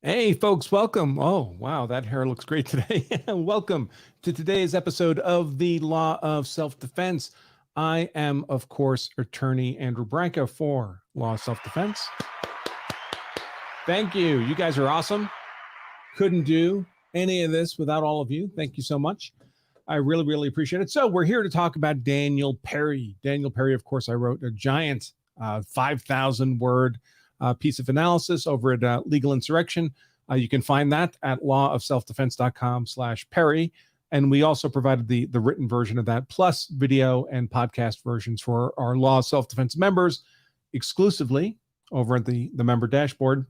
Hey, folks, welcome. Oh, wow, that hair looks great today. Welcome to today's episode of the Law of Self-Defense. I am, of course, attorney Andrew Branca for Law of Self-Defense. Thank you. You guys are awesome. Couldn't do any of this without all of you. Thank you so much. I really, really appreciate it. So we're here to talk about Daniel Perry. Daniel Perry, of course, I wrote a giant 5,000-word piece of analysis over at Legal Insurrection. You can find that at lawofselfdefense.com/Perry. And we also provided the written version of that, plus video and podcast versions for our Law of Self-Defense members exclusively over at the member dashboard.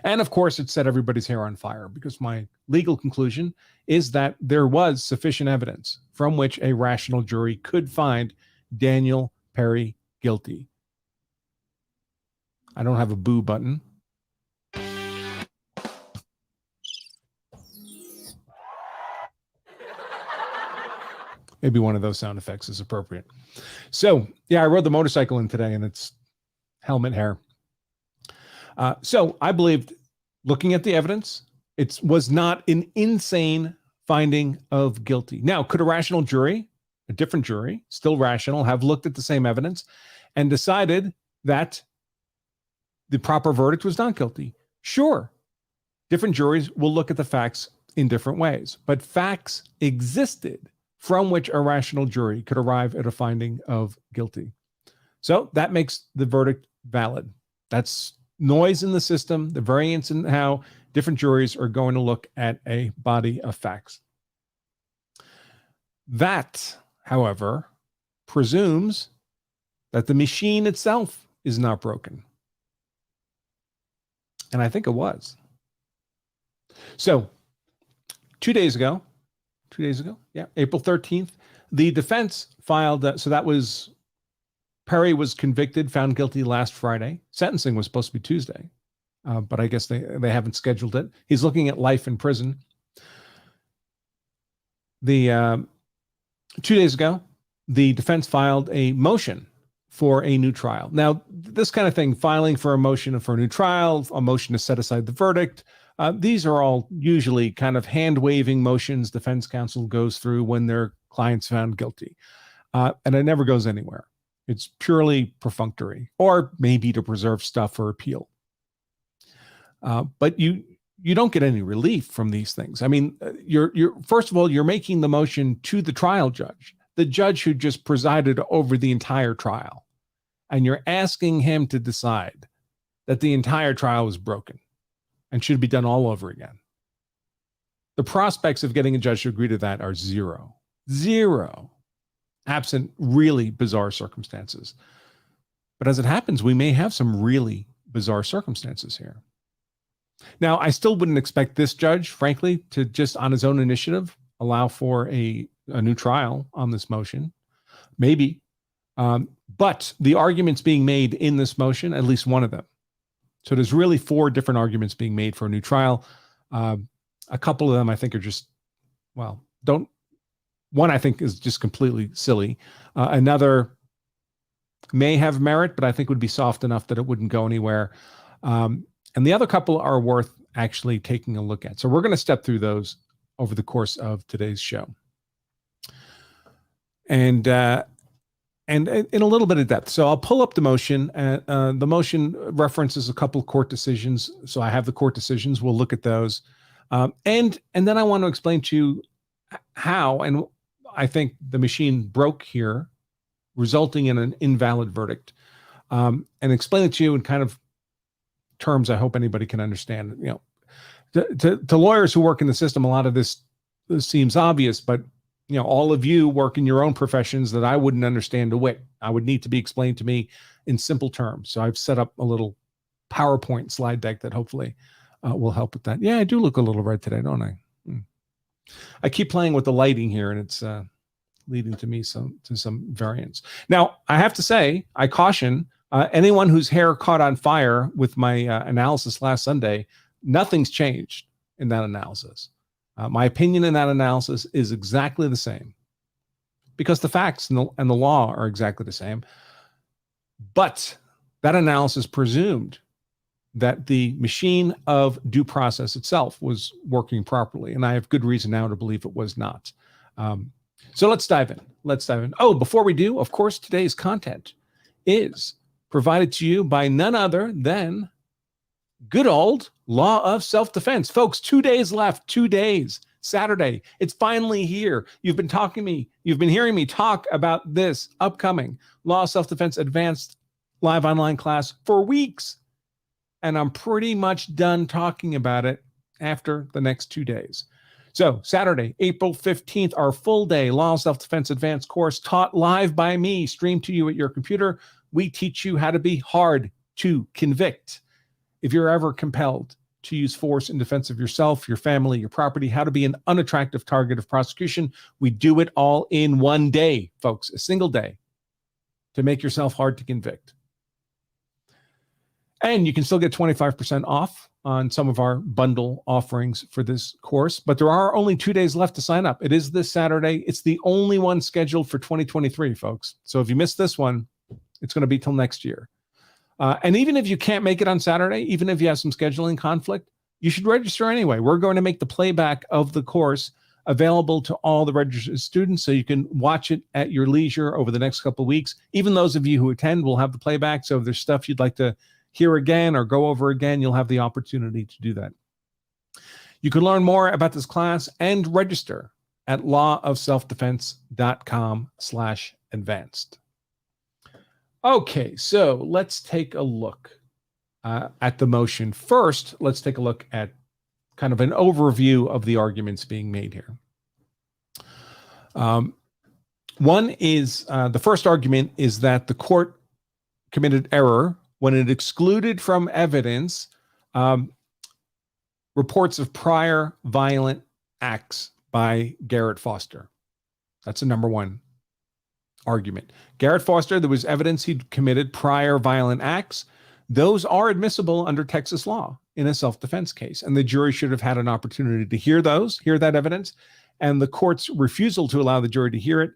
And of course, it set everybody's hair on fire because my legal conclusion is that there was sufficient evidence from which a rational jury could find Daniel Perry guilty. I don't have a boo button. Maybe one of those sound effects is appropriate. So, yeah, I rode the motorcycle in today and it's helmet hair. So I believed, looking at the evidence, it was not an insane finding of guilty. Now, could a rational jury, a different jury, still rational, have looked at the same evidence and decided that the proper verdict was not guilty? Sure. Different juries will look at the facts in different ways, but facts existed from which a rational jury could arrive at a finding of guilty. So that makes the verdict valid. That's noise in the system, the variance in how different juries are going to look at a body of facts. That, however, presumes that the machine itself is not broken. And I think it was. So 2 days ago, April 13th, the defense filed, so that was, Perry was convicted, found guilty last Friday. Sentencing was supposed to be Tuesday, but I guess they haven't scheduled it. He's looking at life in prison. 2 days ago, the defense filed a motion for a new trial. Now, this kind of thing, filing for a motion for a new trial, a motion to set aside the verdict, these are all usually kind of hand-waving motions defense counsel goes through when their client's found guilty. And it never goes anywhere. It's purely perfunctory, or maybe to preserve stuff for appeal. But you don't get any relief from these things. I mean, you're first of all, you're making the motion to the trial judge, the judge who just presided over the entire trial. And you're asking him to decide that the entire trial was broken and should be done all over again. The prospects of getting a judge to agree to that are zero, absent really bizarre circumstances. But as it happens, we may have some really bizarre circumstances here. Now, I still wouldn't expect this judge, frankly, to just on his own initiative allow for a new trial on this motion. Maybe. But the arguments being made in this motion, at least one of them. So there's really 4 different arguments being made for a new trial. A couple of them I think are just, well, one I think is just completely silly. Another may have merit, but I think would be soft enough that it wouldn't go anywhere. And the other couple are worth actually taking a look at. So we're going to step through those over the course of today's show. And in a little bit of depth. So I'll pull up the motion. The motion references a couple of court decisions. So I have the court decisions. We'll look at those. And then I want to explain to you how, and I think the machine broke here, resulting in an invalid verdict. And explain it to you in kind of terms I hope anybody can understand. You know, to lawyers who work in the system, a lot of this seems obvious, but you know, all of you work in your own professions that I wouldn't understand a whit. I would need to be explained to me in simple terms. So I've set up a little PowerPoint slide deck that hopefully will help with that. Yeah, I do look a little red today, don't I? I keep playing with the lighting here, and it's leading to me some variance. Now, I have to say, I caution anyone whose hair caught on fire with my analysis last Sunday. Nothing's changed in that analysis. My opinion in that analysis is exactly the same because the facts and the law are exactly the same. But that analysis presumed that the machine of due process itself was working properly. And I have good reason now to believe it was not. So let's dive in. Oh, before we do, of course, today's content is provided to you by none other than good old Law of Self-Defense. Folks, 2 days left, 2 days, Saturday. It's finally here. You've been hearing me talk about this upcoming Law of Self-Defense Advanced live online class for weeks. And I'm pretty much done talking about it after the next 2 days. So Saturday, April 15th, our full day Law of Self-Defense Advanced course taught live by me, streamed to you at your computer. We teach you how to be hard to convict. If you're ever compelled to use force in defense of yourself, your family, your property, how to be an unattractive target of prosecution, we do it all in one day, folks, a single day, to make yourself hard to convict. And you can still get 25% off on some of our bundle offerings for this course, but there are only 2 days left to sign up. It is this Saturday. It's the only one scheduled for 2023, folks. So if you miss this one, it's going to be till next year. And even if you can't make it on Saturday, even if you have some scheduling conflict, you should register anyway. We're going to make the playback of the course available to all the registered students so you can watch it at your leisure over the next couple of weeks. Even those of you who attend will have the playback. So if there's stuff you'd like to hear again or go over again, you'll have the opportunity to do that. You can learn more about this class and register at lawofselfdefense.com/advanced. Okay, so let's take a look at the motion. First, let's take a look at kind of an overview of the arguments being made here. One is, the first argument is that the court committed error when it excluded from evidence reports of prior violent acts by Garrett Foster. That's the number one argument. Garrett Foster, there was evidence he'd committed prior violent acts. Those are admissible under Texas law in a self-defense case, and the jury should have had an opportunity to hear that evidence, and the court's refusal to allow the jury to hear it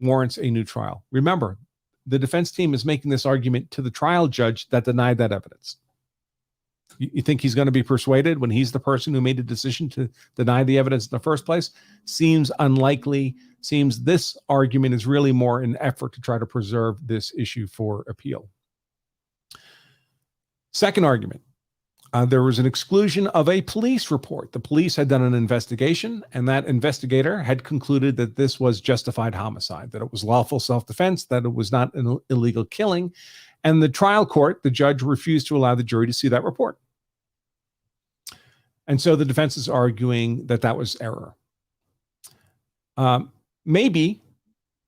warrants a new trial. Remember, the defense team is making this argument to the trial judge that denied that evidence. You think he's going to be persuaded when he's the person who made the decision to deny the evidence in the first place? Seems unlikely. Seems this argument is really more an effort to try to preserve this issue for appeal. Second argument, there was an exclusion of a police report. The police had done an investigation, and that investigator had concluded that this was justified homicide, that it was lawful self-defense, that it was not an illegal killing. And the trial court, the judge, refused to allow the jury to see that report. And so the defense is arguing that that was error. Maybe,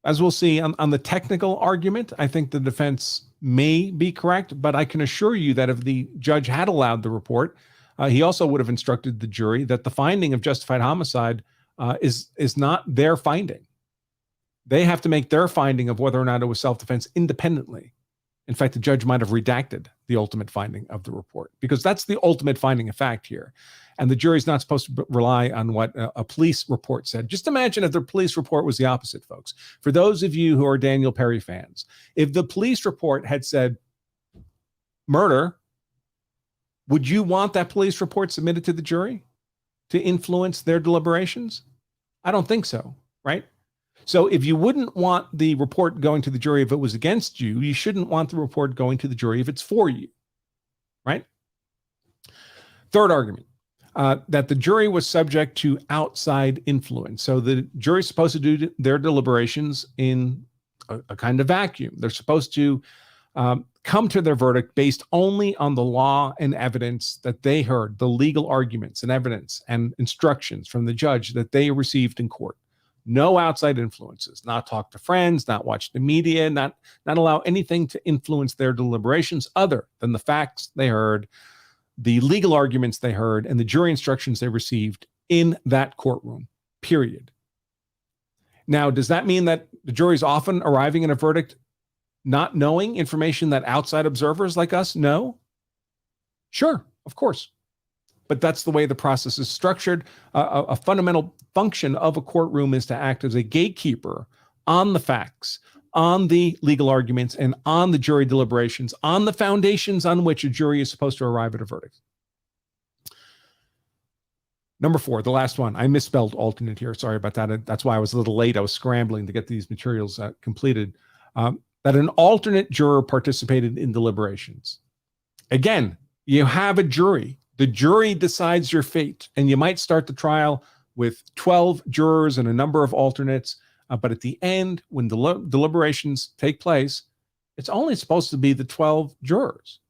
as we'll see on the technical argument, I think the defense may be correct, but I can assure you that if the judge had allowed the report, he also would have instructed the jury that the finding of justified homicide is not their finding. They have to make their finding of whether or not it was self-defense independently. In fact, the judge might have redacted the ultimate finding of the report because that's the ultimate finding of fact here. And the jury's not supposed to rely on what a police report said. Just imagine if the police report was the opposite, folks. For those of you who are Daniel Perry fans, if the police report had said murder, would you want that police report submitted to the jury to influence their deliberations? I don't think so, right? So if you wouldn't want the report going to the jury if it was against you, you shouldn't want the report going to the jury if it's for you, right? Third argument, that the jury was subject to outside influence. So the jury's supposed to do their deliberations in a kind of vacuum. They're supposed to come to their verdict based only on the law and evidence that they heard, the legal arguments and evidence and instructions from the judge that they received in court. No outside influences, not talk to friends, not watch the media, not allow anything to influence their deliberations other than the facts they heard, the legal arguments they heard, and the jury instructions they received in that courtroom, period. Now, does that mean that the jury is often arriving in a verdict not knowing information that outside observers like us know? Sure, of course. but that's the way the process is structured. A fundamental function of a courtroom is to act as a gatekeeper on the facts, on the legal arguments, and on the jury deliberations, on the foundations on which a jury is supposed to arrive at a verdict. Number 4, the last one. I misspelled alternate here. Sorry about that. That's why I was a little late. I was scrambling to get these materials completed. That an alternate juror participated in deliberations. Again, you have a jury. The jury decides your fate, and you might start the trial with 12 jurors and a number of alternates. But at the end, when deliberations take place, it's only supposed to be the 12 jurors.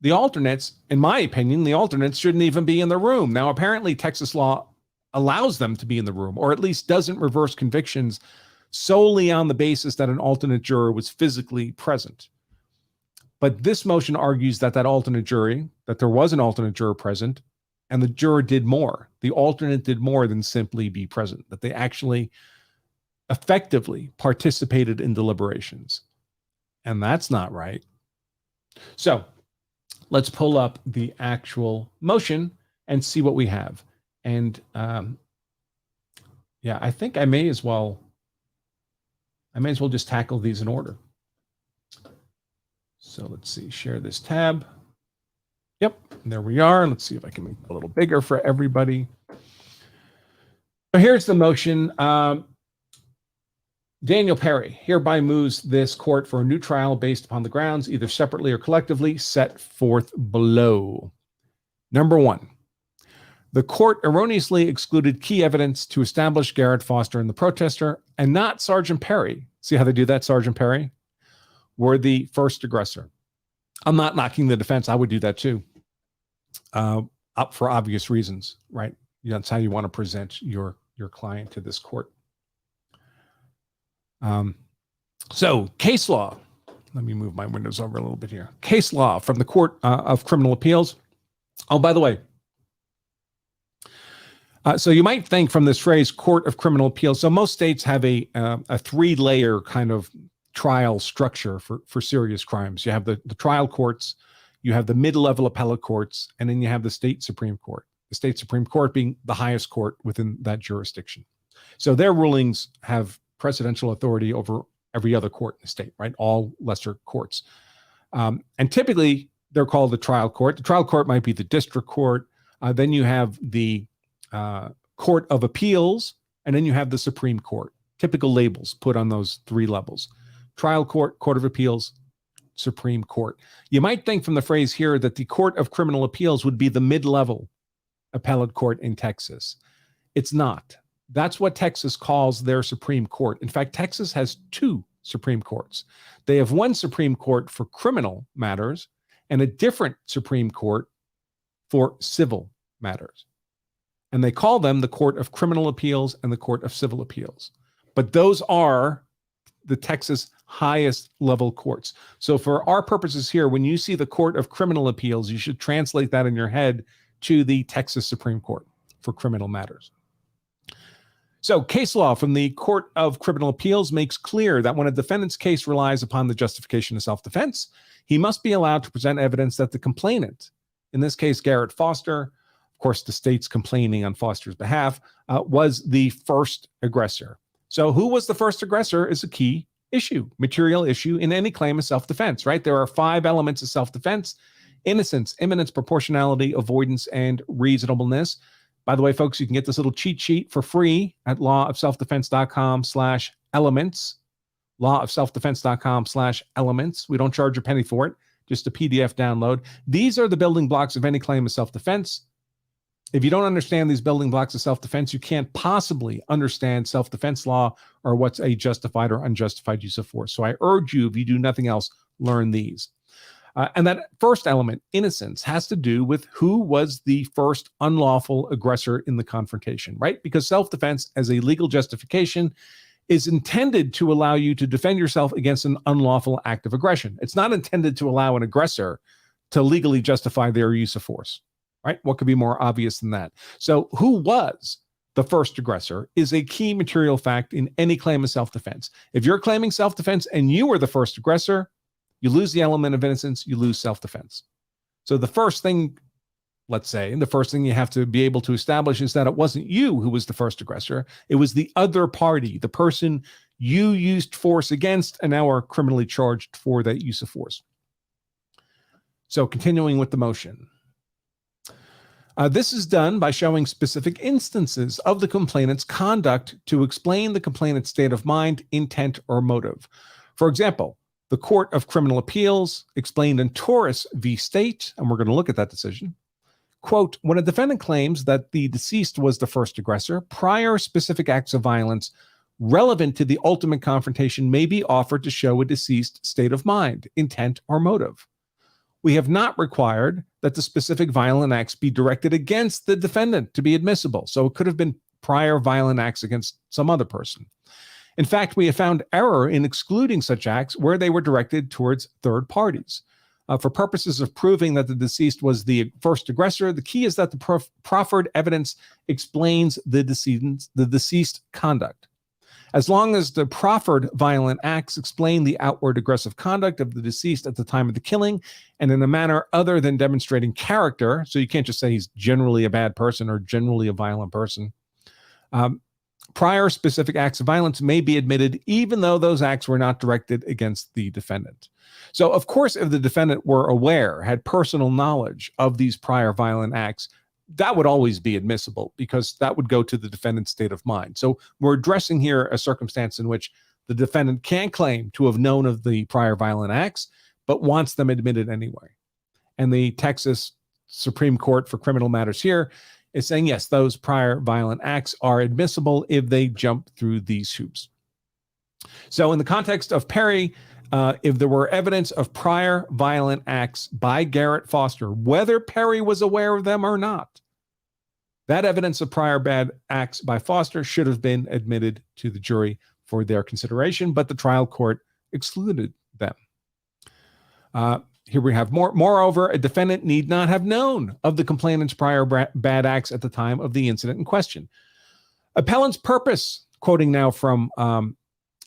The alternates, in my opinion, the alternates shouldn't even be in the room. Now, apparently, Texas law allows them to be in the room, or at least doesn't reverse convictions solely on the basis that an alternate juror was physically present. But this motion argues that that there was an alternate juror present, and the juror did more. The alternate did more than simply be present, that they actually effectively participated in deliberations. And that's not right. So let's pull up the actual motion and see what we have. And yeah, I think I may as well just tackle these in order. So let's see, share this tab. Yep, there we are. Let's see if I can make it a little bigger for everybody. So here's the motion. Daniel Perry hereby moves this court for a new trial based upon the grounds, either separately or collectively, set forth below. Number 1, the court erroneously excluded key evidence to establish Garrett Foster and the protester, and not Sergeant Perry. See how they do that, Sergeant Perry? Were the first aggressor. I'm not knocking the defense. I would do that too. Up for obvious reasons, right? That's how you want to present your client to this court. So case law. Let me move my windows over a little bit here. Case law from the Court of Criminal Appeals. Oh, by the way, so you might think from this phrase, Court of Criminal Appeals. So most states have a 3-layer kind of trial structure for serious crimes. You have the trial courts, you have the mid-level appellate courts, and then you have the state Supreme Court. The state Supreme Court being the highest court within that jurisdiction. So their rulings have precedential authority over every other court in the state, right? All lesser courts. And typically they're called the trial court. The trial court might be the district court. Then you have the Court of Appeals, and then you have the Supreme Court. Typical labels put on those 3 levels. Trial court, Court of Appeals, Supreme Court. You might think from the phrase here that the Court of Criminal Appeals would be the mid-level appellate court in Texas. It's not. That's what Texas calls their Supreme Court. In fact, Texas has 2 Supreme Courts. They have one Supreme Court for criminal matters and a different Supreme Court for civil matters. And they call them the Court of Criminal Appeals and the Court of Civil Appeals. But those are the Texas highest level courts. So for our purposes here, when you see the Court of Criminal Appeals, you should translate that in your head to the Texas Supreme Court for criminal matters. So case law from the Court of Criminal Appeals makes clear that when a defendant's case relies upon the justification of self-defense, he must be allowed to present evidence that the complainant, in this case Garrett Foster, of course the state's complaining on Foster's behalf, was the first aggressor. So who was the first aggressor is a key issue, material issue in any claim of self-defense, right? There are 5 elements of self-defense: innocence, imminence, proportionality, avoidance, and reasonableness. By the way, folks, you can get this little cheat sheet for free at lawofselfdefense.com/elements, lawofselfdefense.com/elements. We don't charge a penny for it, just a PDF download. These are the building blocks of any claim of self-defense. If you don't understand these building blocks of self-defense, you can't possibly understand self-defense law or what's a justified or unjustified use of force. So I urge you, if you do nothing else, learn these. And that first element, innocence, has to do with who was the first unlawful aggressor in the confrontation, right? Because self-defense as a legal justification is intended to allow you to defend yourself against an unlawful act of aggression. It's not intended to allow an aggressor to legally justify their use of force, right? What could be more obvious than that? So who was the first aggressor is a key material fact in any claim of self-defense. If you're claiming self-defense and you were the first aggressor, you lose the element of innocence, you lose self-defense. So the first thing let's say, the first thing you have to be able to establish is that it wasn't you who was the first aggressor. It was the other party, the person you used force against and now are criminally charged for that use of force. So continuing with the motion. This is done by showing specific instances of the complainant's conduct to explain the complainant's state of mind, intent, or motive. For example, the Court of Criminal Appeals explained in Torres v. State, and we're going to look at that decision, quote, when a defendant claims that the deceased was the first aggressor, prior specific acts of violence relevant to the ultimate confrontation may be offered to show a deceased state of mind, intent, or motive. We have not required that the specific violent acts be directed against the defendant to be admissible. So it could have been prior violent acts against some other person. In fact, we have found error in excluding such acts where they were directed towards third parties. For purposes of proving that the deceased was the first aggressor, the key is that the proffered evidence explains the deceased conduct. As long as the proffered violent acts explain the outward aggressive conduct of the deceased at the time of the killing and in a manner other than demonstrating character, so you can't just say he's generally a bad person or generally a violent person, prior specific acts of violence may be admitted even though those acts were not directed against the defendant. So, of course, if the defendant were aware, had personal knowledge of these prior violent acts, that would always be admissible because that would go to the defendant's state of mind. So we're addressing here a circumstance in which the defendant can claim to have known of the prior violent acts, but wants them admitted anyway. And the Texas Supreme Court for criminal matters here is saying, yes, those prior violent acts are admissible if they jump through these hoops. So in the context of Perry, if there were evidence of prior violent acts by Garrett Foster, whether Perry was aware of them or not, that evidence of prior bad acts by Foster should have been admitted to the jury for their consideration, but the trial court excluded them. Here we have more. Moreover, a defendant need not have known of the complainant's prior bad acts at the time of the incident in question. Appellant's purpose, quoting now from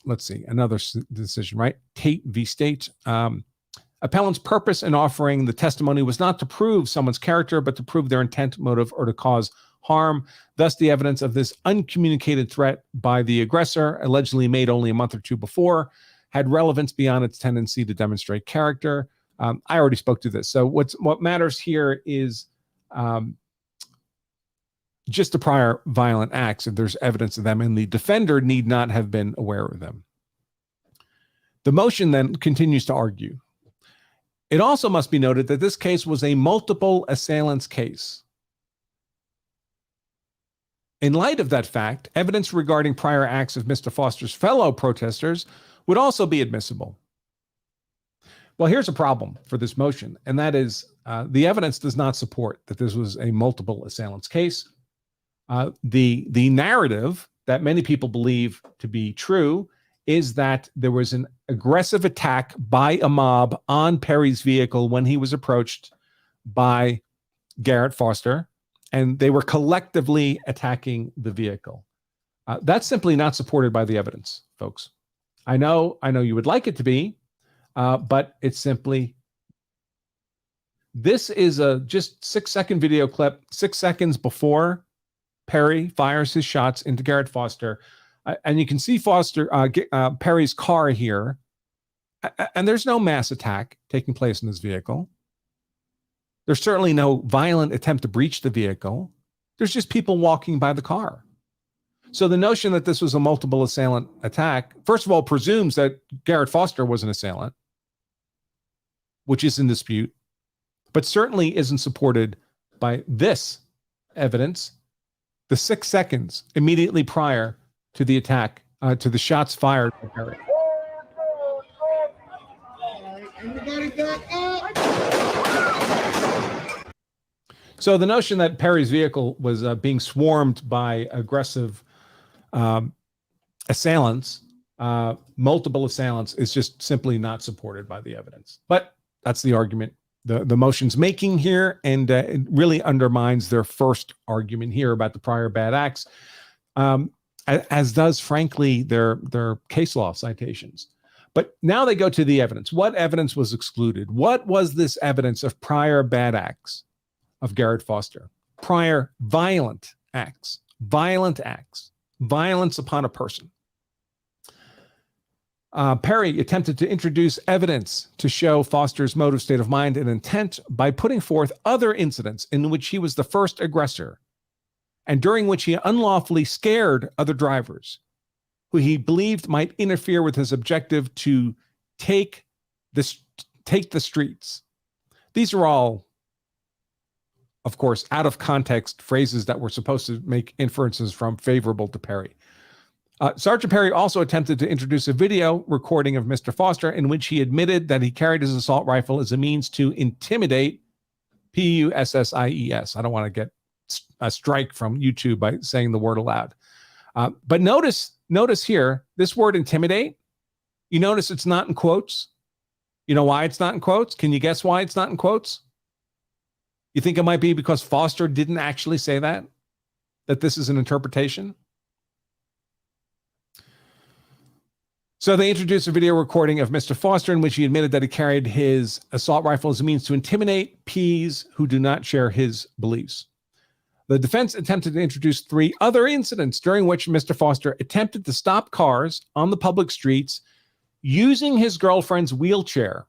let's see, another decision, right? Tate v. State. Appellant's purpose in offering the testimony was not to prove someone's character, but to prove their intent, motive, or to cause harm. Thus, the evidence of this uncommunicated threat by the aggressor, allegedly made only a month or two before, had relevance beyond its tendency to demonstrate character. I already spoke to this. So what matters here is just the prior violent acts, if there's evidence of them, and the defender need not have been aware of them. The motion then continues to argue. It also must be noted that this case was a multiple assailants case. In light of that fact, evidence regarding prior acts of Mr. Foster's fellow protesters would also be admissible. Well, here's a problem for this motion, and that is the evidence does not support that this was a multiple assailants case. The narrative that many people believe to be true is that there was an aggressive attack by a mob on Perry's vehicle when he was approached by Garrett Foster, and they were collectively attacking the vehicle. That's simply not supported by the evidence, folks. I know you would like it to be, but it's simply, this is a just 6-second video clip, 6 seconds before Perry fires his shots into Garrett Foster. And you can see Perry's car here. And there's no mass attack taking place in this vehicle. There's certainly no violent attempt to breach the vehicle. There's just people walking by the car. So the notion that this was a multiple assailant attack, first of all, presumes that Garrett Foster was an assailant, which is in dispute, but certainly isn't supported by this evidence. The 6 seconds immediately prior to the attack, to the shots fired by Garrett. Everybody back up. So the notion that Perry's vehicle was being swarmed by aggressive assailants, multiple assailants, is just simply not supported by the evidence. But that's the argument the motion's making here, and it really undermines their first argument here about the prior bad acts, as does, frankly, their case law citations. But now they go to the evidence. What evidence was excluded? What was this evidence of prior bad acts of Garrett Foster. Prior violent acts, violence upon a person. Perry attempted to introduce evidence to show Foster's motive, state of mind, and intent by putting forth other incidents in which he was the first aggressor and during which he unlawfully scared other drivers who he believed might interfere with his objective to take the streets. These are all, of course, out of context phrases that were supposed to make inferences from favorable to Perry. Sergeant Perry also attempted to introduce a video recording of Mr. Foster in which he admitted that he carried his assault rifle as a means to intimidate P-U-S-S-I-E-S. I don't want to get a strike from YouTube by saying the word aloud. But notice here, this word intimidate, you notice it's not in quotes. You know why it's not in quotes? Can you guess why it's not in quotes? You think it might be because Foster didn't actually say that this is an interpretation? So they introduced a video recording of Mr. Foster in which he admitted that he carried his assault rifle as a means to intimidate Ps who do not share his beliefs. The defense attempted to introduce 3 other incidents during which Mr. Foster attempted to stop cars on the public streets using his girlfriend's wheelchair,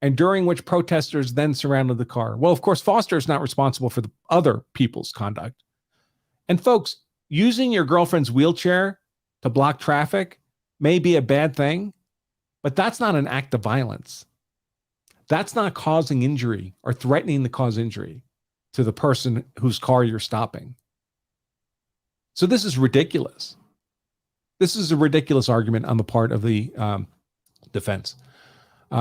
and during which protesters then surrounded the car. Well, of course, Foster is not responsible for the other people's conduct. And folks, using your girlfriend's wheelchair to block traffic may be a bad thing, but that's not an act of violence. That's not causing injury or threatening to cause injury to the person whose car you're stopping. So this is ridiculous. This is a ridiculous argument on the part of the defense.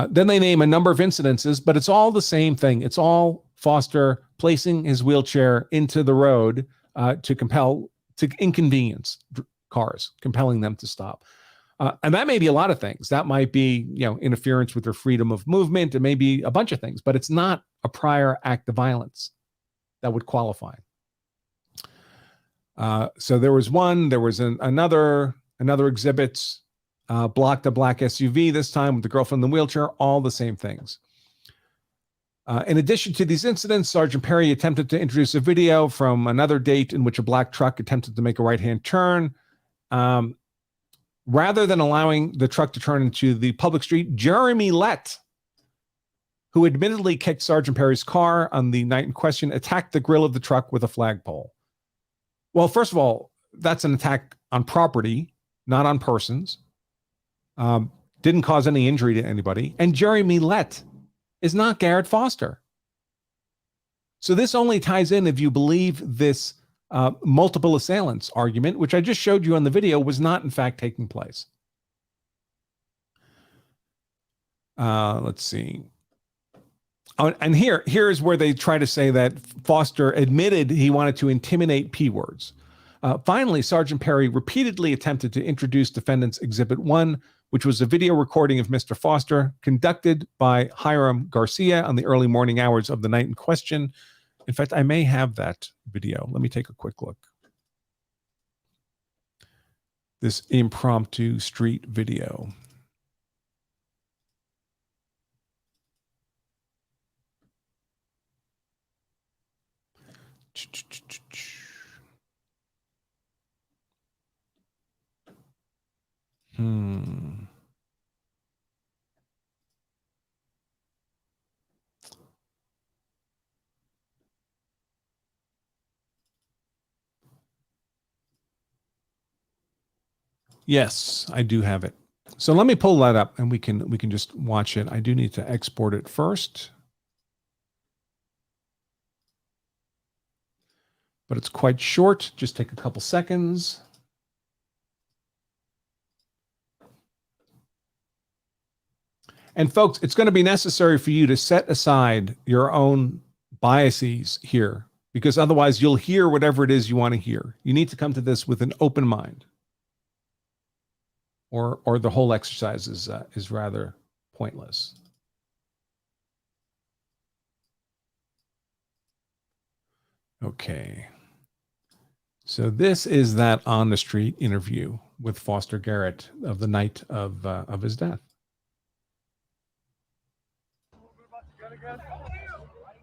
Then they name a number of incidences, but it's all the same thing. It's all Foster placing his wheelchair into the road to inconvenience cars, compelling them to stop. And that may be a lot of things. That might be, interference with their freedom of movement. It may be a bunch of things, but it's not a prior act of violence that would qualify. So there was another exhibit, blocked a black SUV, this time with the girlfriend in the wheelchair, all the same things. In addition to these incidents, Sergeant Perry attempted to introduce a video from another date in which a black truck attempted to make a right-hand turn. Rather than allowing the truck to turn into the public street, Jeremy Lett, who admittedly kicked Sergeant Perry's car on the night in question, attacked the grill of the truck with a flagpole. Well, first of all, that's an attack on property, not on persons. Didn't cause any injury to anybody. And Jeremy Lett is not Garrett Foster. So this only ties in if you believe this multiple assailants argument, which I just showed you on the video, was not in fact taking place. Let's see. Oh, and here's where they try to say that Foster admitted he wanted to intimidate P words. Finally, Sergeant Perry repeatedly attempted to introduce Defendant's Exhibit 1, which was a video recording of Mr. Foster conducted by Hiram Garcia on the early morning hours of the night in question. In fact, I may have that video. Let me take a quick look. This impromptu street video. Yes, I do have it. So let me pull that up and we can just watch it. I do need to export it first. But it's quite short. Just take a couple seconds. And folks, it's going to be necessary for you to set aside your own biases here, because otherwise you'll hear whatever it is you want to hear. You need to come to this with an open mind, or the whole exercise is rather pointless. Okay. So this is that on the street interview with Foster Garrett of the night of his death.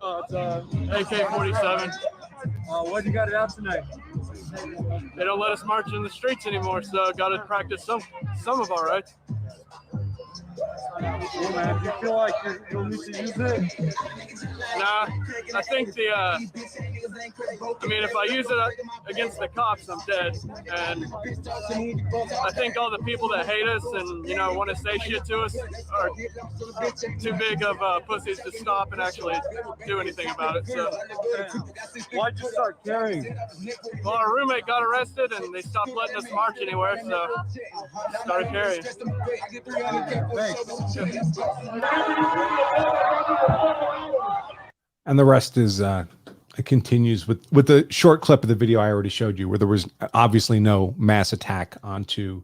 It's AK-47. What you got it out tonight? They don't let us march in the streets anymore, so got to practice some of our rights. Well, man, do you feel like you'll need to use it? Nah, I think I mean, if I use it against the cops, I'm dead. And I think all the people that hate us and, you know, want to say shit to us are too big of pussies to stop and actually do anything about it. So, Why'd you start carrying? well, our roommate got arrested and they stopped letting us march anywhere, so started carrying. Thanks. And the rest is it continues with the short clip of the video I already showed you, where there was obviously no mass attack onto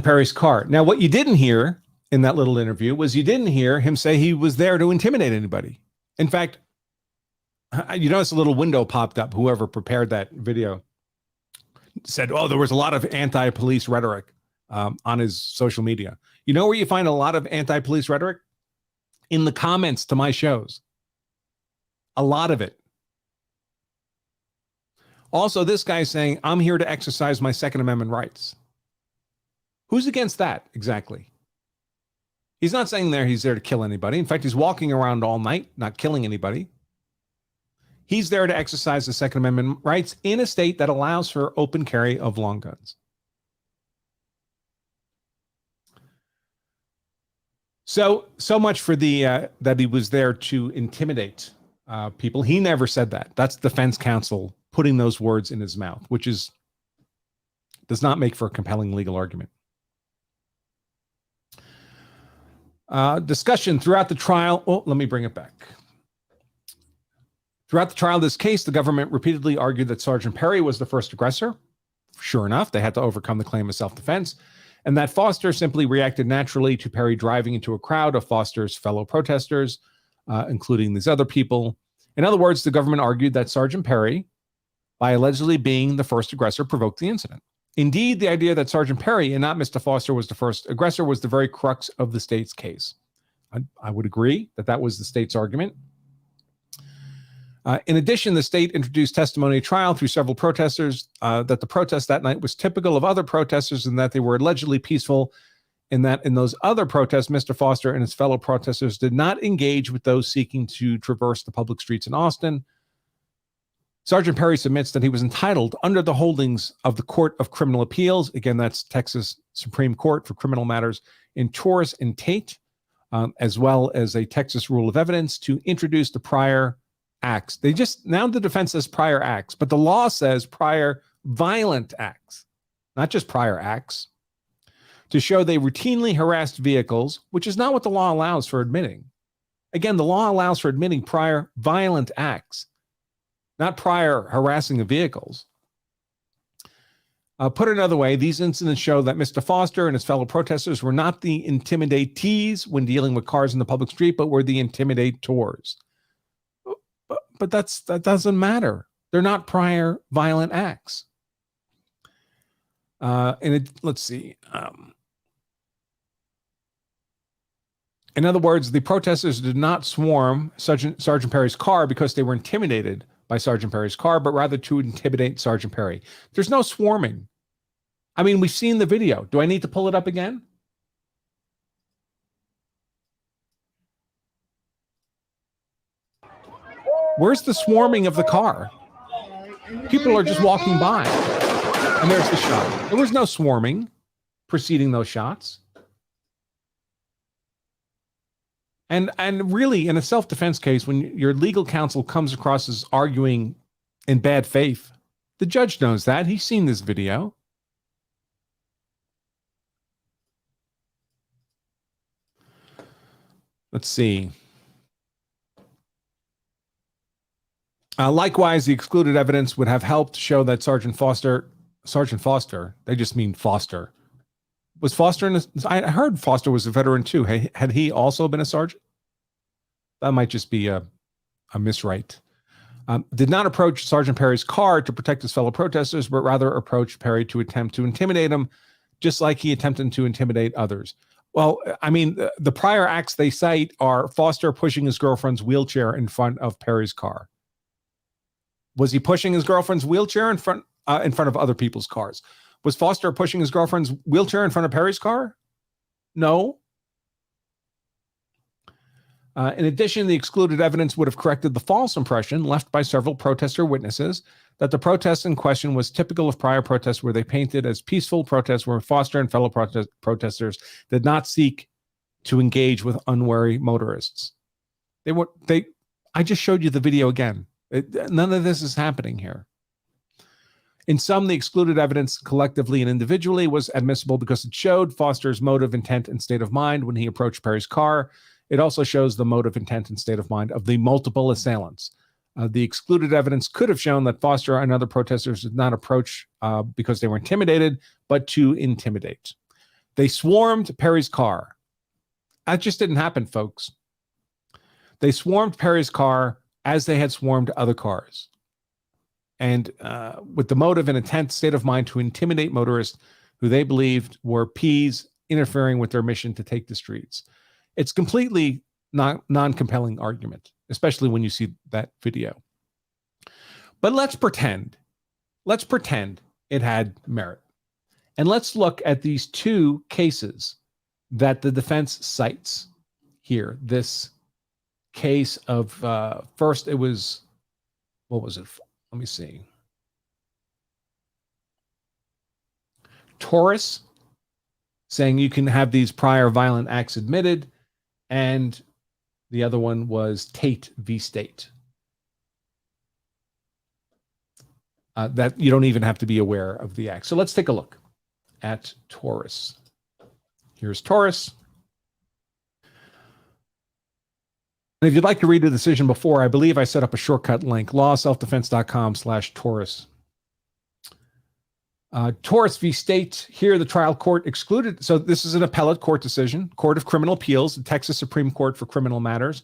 Perry's car. Now, what you didn't hear in that little interview was you didn't hear him say he was there to intimidate anybody. In fact, you notice a little window popped up. Whoever prepared that video said, "Oh, there was a lot of anti-police rhetoric." On his social media. You know where you find a lot of anti-police rhetoric? In the comments to my shows. A lot of it. Also, this guy's saying, I'm here to exercise my Second Amendment rights. Who's against that exactly? He's not saying he's there to kill anybody. In fact, he's walking around all night, not killing anybody. He's there to exercise the Second Amendment rights in a state that allows for open carry of long guns. So much for the that he was there to intimidate people. He never said that. That's defense counsel putting those words in his mouth, which does not make for a compelling legal argument. Discussion throughout the trial. Oh, let me bring it back. Throughout the trial of this case, the government repeatedly argued that Sergeant Perry was the first aggressor. Sure enough, they had to overcome the claim of self-defense, and that Foster simply reacted naturally to Perry driving into a crowd of Foster's fellow protesters, including these other people. In other words, the government argued that Sergeant Perry, by allegedly being the first aggressor, provoked the incident. Indeed, the idea that Sergeant Perry and not Mr. Foster was the first aggressor was the very crux of the state's case. I would agree that was the state's argument. In addition, the state introduced testimony at trial through several protesters that the protest that night was typical of other protesters and that they were allegedly peaceful, and that in those other protests, Mr. Foster and his fellow protesters did not engage with those seeking to traverse the public streets in Austin. Sergeant Perry submits that he was entitled, under the holdings of the Court of Criminal Appeals, again, that's Texas Supreme Court for criminal matters, in Torres and Tate, as well as a Texas rule of evidence, to introduce the prior acts. Now the defense says prior acts, but the law says prior violent acts, not just prior acts, to show they routinely harassed vehicles, which is not what the law allows for admitting. Again, the law allows for admitting prior violent acts, not prior harassing of vehicles. Put another way, these incidents show that Mr. Foster and his fellow protesters were not the intimidatees when dealing with cars in the public street, but were the intimidators. But that doesn't matter. They're not prior violent acts. Let's see. In other words, the protesters did not swarm Sergeant Perry's car because they were intimidated by Sergeant Perry's car, but rather to intimidate Sergeant Perry. There's no swarming. I mean, we've seen the video. Do I need to pull it up again? Where's the swarming of the car? People are just walking by. And there's the shot. There was no swarming preceding those shots. And really, in a self-defense case, when your legal counsel comes across as arguing in bad faith, the judge knows that. He's seen this video. Let's see. Likewise, the excluded evidence would have helped show that Sergeant Foster, they just mean Foster. Was Foster I heard Foster was a veteran too. Had he also been a sergeant? That might just be a miswrite. Did not approach Sergeant Perry's car to protect his fellow protesters, but rather approached Perry to attempt to intimidate him, just like he attempted to intimidate others. Well, I mean, the prior acts they cite are Foster pushing his girlfriend's wheelchair in front of Perry's car. Was he pushing his girlfriend's wheelchair in front of other people's cars? Was Foster pushing his girlfriend's wheelchair in front of Perry's car? No. In addition, the excluded evidence would have corrected the false impression left by several protester witnesses that the protest in question was typical of prior protests where they painted as peaceful protests where Foster and fellow protesters did not seek to engage with unwary motorists. I just showed you the video again. None of this is happening here. In sum, the excluded evidence collectively and individually was admissible because it showed Foster's motive, intent, and state of mind when he approached Perry's car. It also shows the motive, intent, and state of mind of the multiple assailants. The excluded evidence could have shown that Foster and other protesters did not approach because they were intimidated, but to intimidate. They swarmed Perry's car. That just didn't happen, folks. They swarmed Perry's car as they had swarmed other cars. And with the motive and intent, state of mind to intimidate motorists who they believed were P's interfering with their mission to take the streets. It's completely non-compelling argument, especially when you see that video. But let's pretend it had merit. And let's look at these two cases that the defense cites here. This case of, first it was, what was it? Let me see. Torres, saying you can have these prior violent acts admitted, and the other one was Tate v. State. That you don't even have to be aware of the act. So let's take a look at Torres. Here's Torres. And if you'd like to read the decision before, I believe I set up a shortcut link, lawselfdefense.com/Torres. Torres v. State, here the trial court excluded. So this is an appellate court decision, Court of Criminal Appeals, the Texas Supreme Court for Criminal Matters,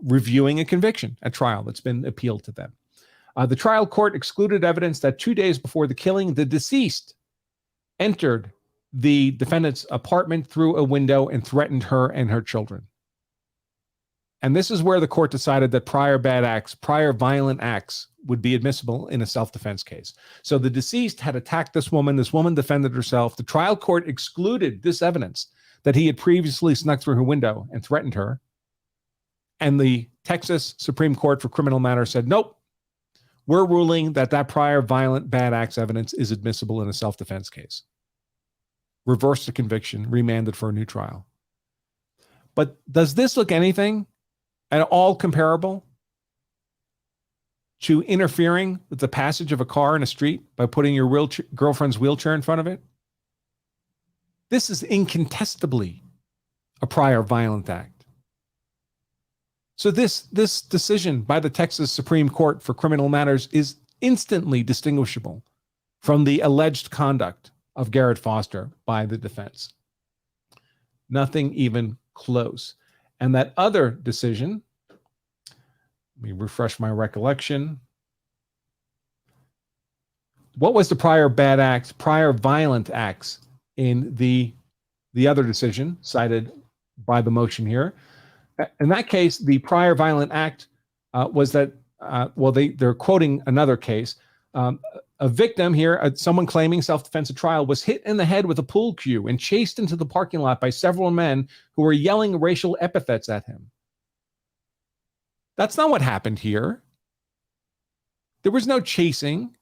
reviewing a conviction at trial that's been appealed to them. The trial court excluded evidence that 2 days before the killing, the deceased entered the defendant's apartment through a window and threatened her and her children. And this is where the court decided that prior bad acts, prior violent acts would be admissible in a self-defense case. So the deceased had attacked this woman defended herself. The trial court excluded this evidence that he had previously snuck through her window and threatened her. And the Texas Supreme Court for Criminal Matters said, nope, we're ruling that prior violent bad acts evidence is admissible in a self-defense case. Reversed the conviction, remanded for a new trial. But does this look anything at all comparable to interfering with the passage of a car in a street by putting your girlfriend's wheelchair in front of it? This is incontestably a prior violent act. So this decision by the Texas Supreme Court for Criminal Matters is instantly distinguishable from the alleged conduct of Garrett Foster by the defense. Nothing even close. And that other decision, let me refresh my recollection. What was the prior bad acts, prior violent acts in the other decision cited by the motion here? In that case, the prior violent act was that, they're quoting another case. A victim here, someone claiming self-defense at trial, was hit in the head with a pool cue and chased into the parking lot by several men who were yelling racial epithets at him. That's not what happened here. There was no chasing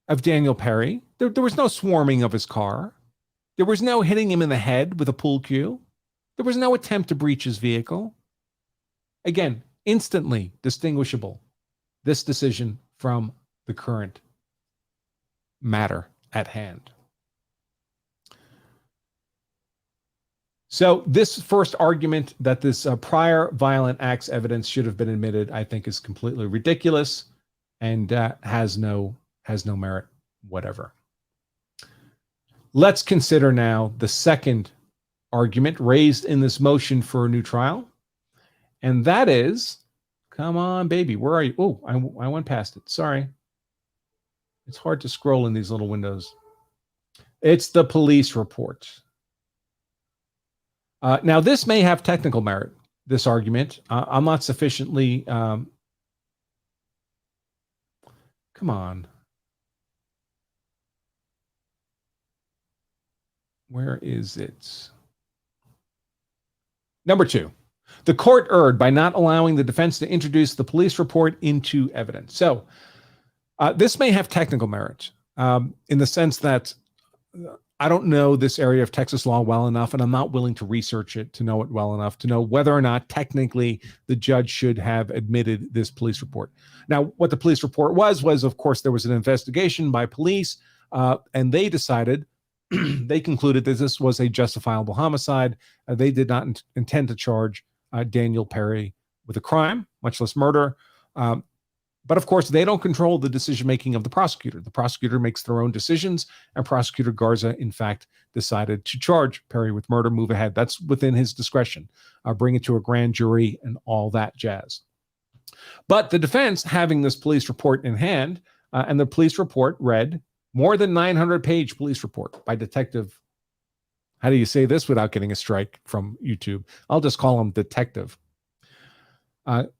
of Daniel Perry. There was no swarming of his car. There was no hitting him in the head with a pool cue. There was no attempt to breach his vehicle. Again, instantly distinguishable, this decision from the current matter at hand. So this first argument that this prior violent acts evidence should have been admitted, I think, is completely ridiculous and has no merit whatever. Let's consider now the second argument raised in this motion for a new trial, and that is, come on, baby, where are you? Oh, I went past it. Sorry. It's hard to scroll in these little windows. It's the police report. Now, this may have technical merit, this argument. I'm not sufficiently... come on. Where is it? Number 2. The court erred by not allowing the defense to introduce the police report into evidence. So this may have technical merit in the sense that I don't know this area of Texas law well enough, and I'm not willing to research it to know it well enough to know whether or not technically the judge should have admitted this police report. Now, what the police report was, of course, there was an investigation by police, and they decided, they concluded that this was a justifiable homicide. They did not intend to charge Daniel Perry with a crime, much less murder. But of course, they don't control the decision-making of the prosecutor. The prosecutor makes their own decisions, and Prosecutor Garza, in fact, decided to charge Perry with murder, move ahead. That's within his discretion. Bring it to a grand jury and all that jazz. But the defense, having this police report in hand, and the police report read, more than 900-page police report by Detective, how do you say this without getting a strike from YouTube? I'll just call him Detective.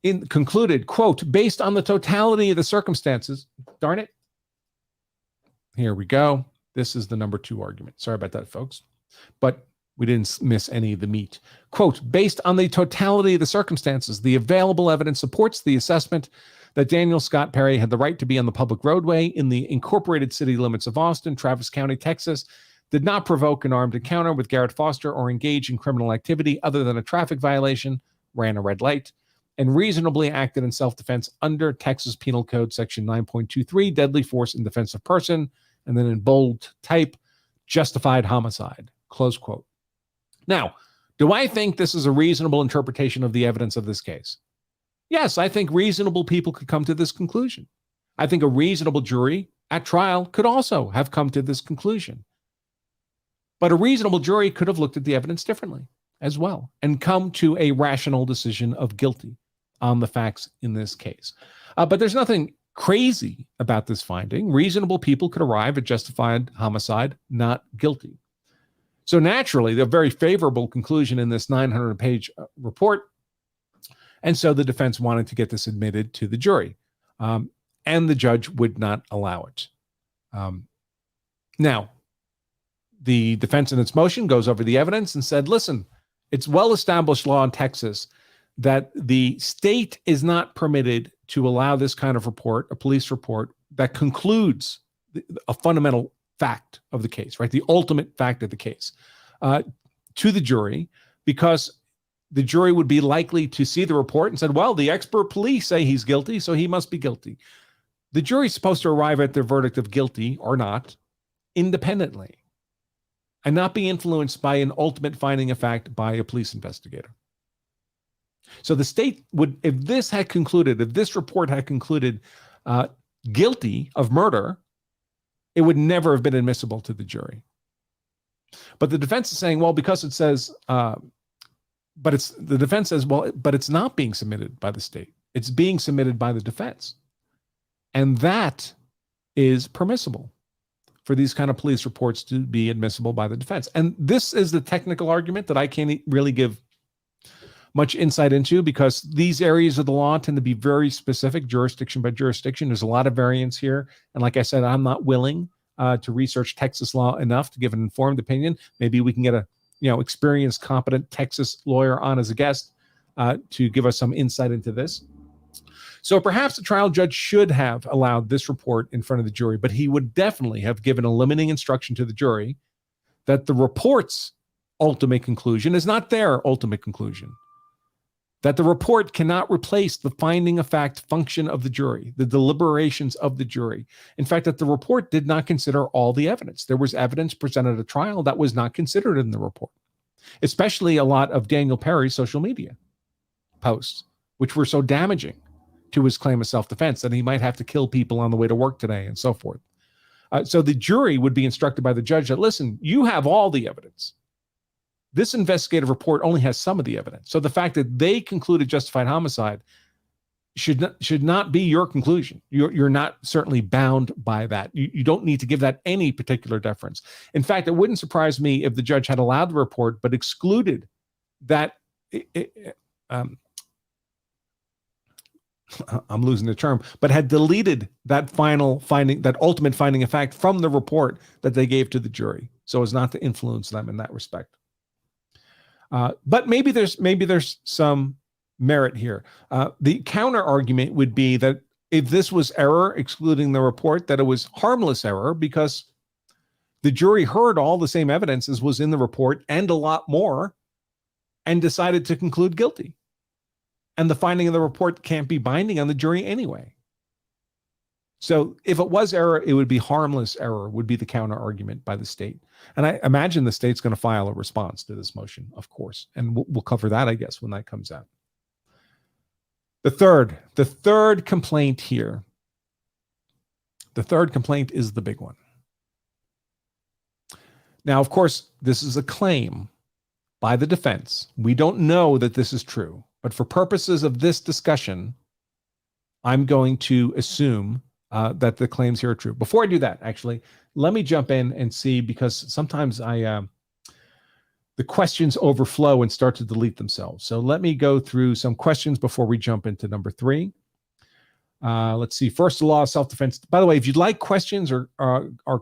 Concluded, quote, based on the totality of the circumstances, darn it. Here we go. This is the number 2 argument. Sorry about that, folks. But we didn't miss any of the meat. Quote, based on the totality of the circumstances, the available evidence supports the assessment that Daniel Scott Perry had the right to be on the public roadway in the incorporated city limits of Austin, Travis County, Texas, did not provoke an armed encounter with Garrett Foster or engage in criminal activity other than a traffic violation, ran a red light, and reasonably acted in self-defense under Texas Penal Code Section 9.23, deadly force in defense of person, and then in bold type, justified homicide, close quote. Now, do I think this is a reasonable interpretation of the evidence of this case? Yes, I think reasonable people could come to this conclusion. I think a reasonable jury at trial could also have come to this conclusion. But a reasonable jury could have looked at the evidence differently as well and come to a rational decision of guilty on the facts in this case. But there's nothing crazy about this finding. Reasonable people could arrive at justified homicide, not guilty. So naturally, the very favorable conclusion in this 900-page report. And so the defense wanted to get this admitted to the jury. And the judge would not allow it. Now, the defense in its motion goes over the evidence and said, listen, it's well-established law in Texas that the state is not permitted to allow this kind of report, a police report, that concludes a fundamental fact of the case, right? The ultimate fact of the case to the jury, because the jury would be likely to see the report and said, well, the expert police say he's guilty, so he must be guilty. The jury's supposed to arrive at their verdict of guilty or not independently and not be influenced by an ultimate finding of fact by a police investigator. So the state would, if this report had concluded guilty of murder, it would never have been admissible to the jury. But the defense is saying, well, because it says, but it's not being submitted by the state. It's being submitted by the defense. And that is permissible for these kind of police reports to be admissible by the defense. And this is the technical argument that I can't really give much insight into, because these areas of the law tend to be very specific, jurisdiction by jurisdiction. There's a lot of variance here. And like I said, I'm not willing to research Texas law enough to give an informed opinion. Maybe we can get a experienced, competent Texas lawyer on as a guest to give us some insight into this. So perhaps the trial judge should have allowed this report in front of the jury, but he would definitely have given a limiting instruction to the jury that the report's ultimate conclusion is not their ultimate conclusion, that the report cannot replace the finding of fact function of the jury, the deliberations of the jury. In fact, that the report did not consider all the evidence. There was evidence presented at trial that was not considered in the report, especially a lot of Daniel Perry's social media posts, which were so damaging to his claim of self-defense that he might have to kill people on the way to work today and so forth. So the jury would be instructed by the judge that, listen, you have all the evidence. This investigative report only has some of the evidence. So the fact that they concluded justified homicide should not be your conclusion. You're not certainly bound by that. You don't need to give that any particular deference. In fact, it wouldn't surprise me if the judge had allowed the report but excluded that I'm losing the term, but had deleted that final finding, that ultimate finding of fact from the report that they gave to the jury, so as not to influence them in that respect. But maybe there's some merit here. The counter argument would be that if this was error, excluding the report, that it was harmless error because the jury heard all the same evidence as was in the report and a lot more and decided to conclude guilty. And the finding of the report can't be binding on the jury anyway. So if it was error, it would be harmless error, would be the counter argument by the state. And I imagine the state's going to file a response to this motion, of course. And we'll cover that, I guess, when that comes out. The third complaint here. The third complaint is the big one. Now, of course, this is a claim by the defense. We don't know that this is true, but for purposes of this discussion, I'm going to assume that the claims here are true. Before I do that, actually, let me jump in and see, because sometimes the questions overflow and start to delete themselves. So let me go through some questions before we jump into number 3. Let's see. First, the law of self-defense. By the way, if you'd like questions or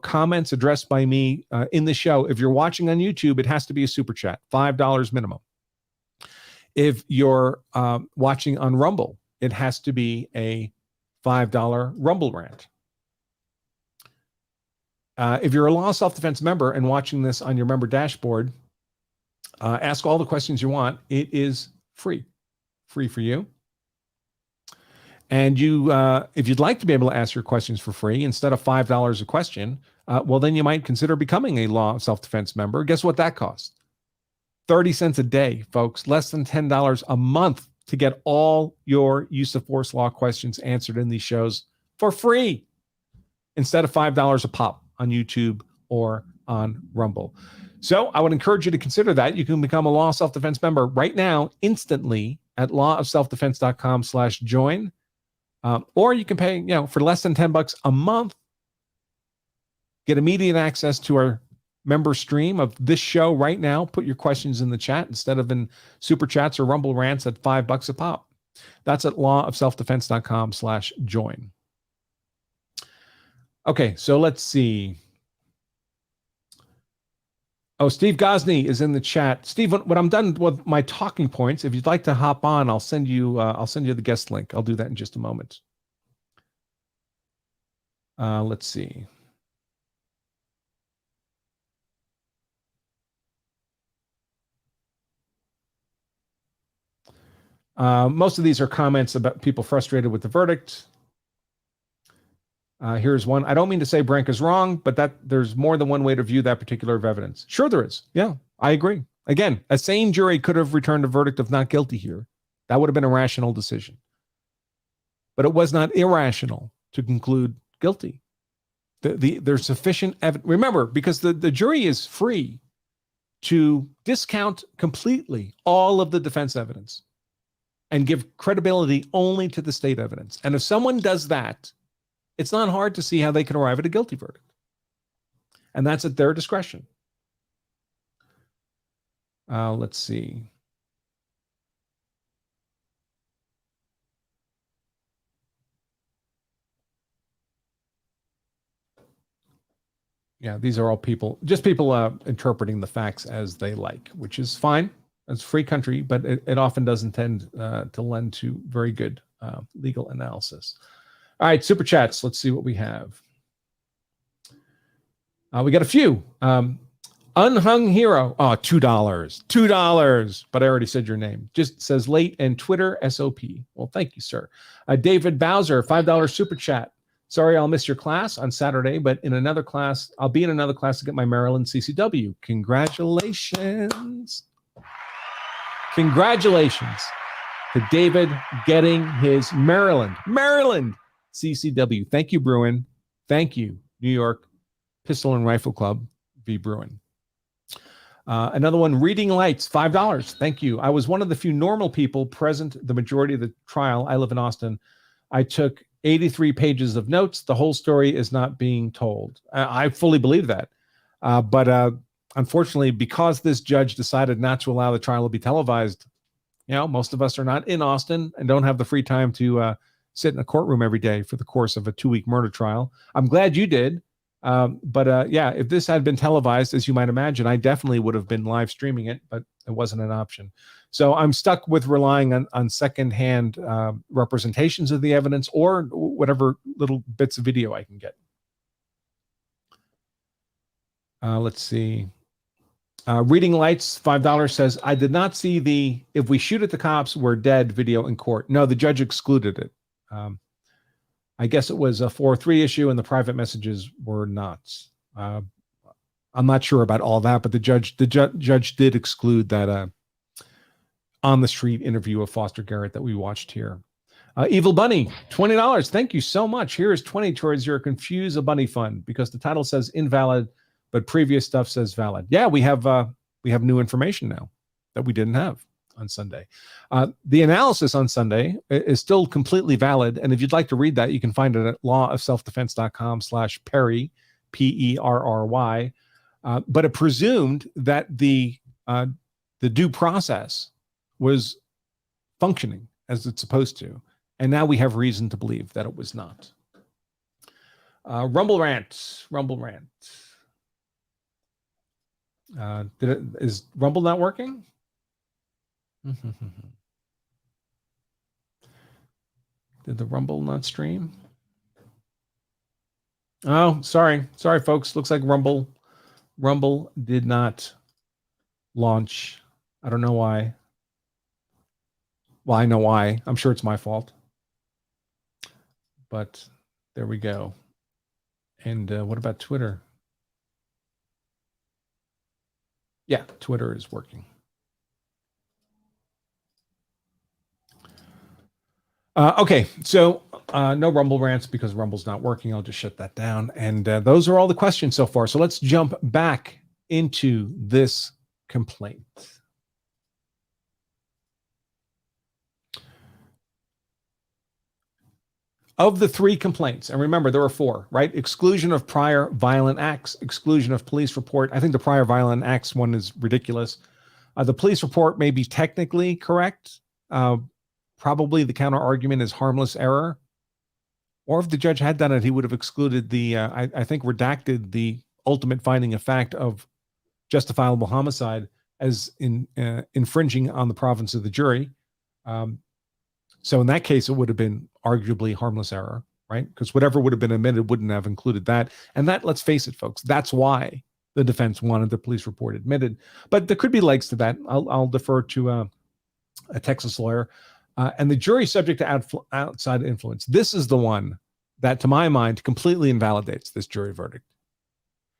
comments addressed by me in the show, if you're watching on YouTube, it has to be a super chat, $5 minimum. If you're watching on Rumble, it has to be a $5 Rumble rant. If you're a law of self-defense member and watching this on your member dashboard, ask all the questions you want. It is free for you. And if you'd like to be able to ask your questions for free instead of $5 a question, well, then you might consider becoming a law of self-defense member. Guess what that costs? 30 cents a day, folks, less than $10 a month to get all your use of force law questions answered in these shows for free instead of $5 a pop on YouTube or on Rumble. So I would encourage you to consider that. You can become a law of self-defense member right now, instantly at lawofselfdefense.com/join. Or you can pay, for less than $10 a month, get immediate access to our member stream of this show right now. Put your questions in the chat instead of in super chats or Rumble rants at $5 a pop. That's at lawofselfdefense.com/join. Okay, so let's see. Oh, Steve Gosney is in the chat. Steve, when I'm done with my talking points, if you'd like to hop on, I'll send you the guest link. I'll do that in just a moment. Let's see. Most of these are comments about people frustrated with the verdict. Here's one. I don't mean to say Branca's wrong, but there's more than one way to view that particular evidence. Sure there is. Yeah, I agree. Again, a sane jury could have returned a verdict of not guilty here. That would have been a rational decision. But it was not irrational to conclude guilty. There's sufficient evidence. Remember, because the jury is free to discount completely all of the defense evidence and give credibility only to the state evidence. And if someone does that, it's not hard to see how they can arrive at a guilty verdict. And that's at their discretion. Let's see. Yeah, these are all people interpreting the facts as they like, which is fine. It's a free country, but it often doesn't tend to lend to very good legal analysis. All right, super chats. Let's see what we have. We got a few. Unhung Hero. Oh, $2. But I already said your name. Just says late and Twitter SOP. Well, thank you, sir. David Bowser, $5 super chat. Sorry, I'll miss your class on Saturday, but in another class, I'll be in another class to get my Maryland CCW. Congratulations. Congratulations to David getting his Maryland CCW. Thank you, Bruin. Thank you, New York Pistol and Rifle Club v. Bruin. Another one, Reading Lights, $5. Thank you. I was one of the few normal people present the majority of the trial. I live in Austin. I took 83 pages of notes. The whole story is not being told. I fully believe that. But unfortunately, because this judge decided not to allow the trial to be televised, most of us are not in Austin and don't have the free time to sit in a courtroom every day for the course of a 2-week murder trial. I'm glad you did. But if this had been televised, as you might imagine, I definitely would have been live streaming it, but it wasn't an option. So I'm stuck with relying on secondhand representations of the evidence or whatever little bits of video I can get. Let's see. Reading Lights, $5 says, I did not see the "if we shoot at the cops, we're dead" video in court. No, the judge excluded it. I guess it was a 4-3 issue and the private messages were not. I'm not sure about all that, but the judge did exclude that on the street interview of Foster Garrett that we watched here. Evil Bunny, $20. Thank you so much. Here is 20 towards your Confuse a Bunny fund because the title says invalid, but previous stuff says valid. Yeah, we have new information now that we didn't have on Sunday. The analysis on Sunday is still completely valid. And if you'd like to read that, you can find it at lawofselfdefense.com/Perry, Perry. But it presumed that the due process was functioning as it's supposed to. And now we have reason to believe that it was not. Rumble rant. Is Rumble not working? Did the Rumble not stream? Oh, sorry, folks. Looks like Rumble did not launch. I don't know why. Well, I know why. I'm sure it's my fault. But there we go. And what about Twitter? Yeah, Twitter is working. Okay, so no Rumble rants because Rumble's not working. I'll just shut that down. And those are all the questions so far. So let's jump back into this complaint. Of the 3 complaints, and remember there were 4, right? Exclusion of prior violent acts, exclusion of police report. I think the prior violent acts one is ridiculous. The police report may be technically correct. Probably the counter argument is harmless error. Or if the judge had done it, he would have excluded the, I think redacted the ultimate finding of fact of justifiable homicide as infringing on the province of the jury. So in that case, it would have been arguably harmless error, right? Because whatever would have been admitted wouldn't have included that. And that, let's face it, folks, that's why the defense wanted the police report admitted. But there could be legs to that. I'll defer to a Texas lawyer. And the jury subject to outside influence. This is the one that, to my mind, completely invalidates this jury verdict.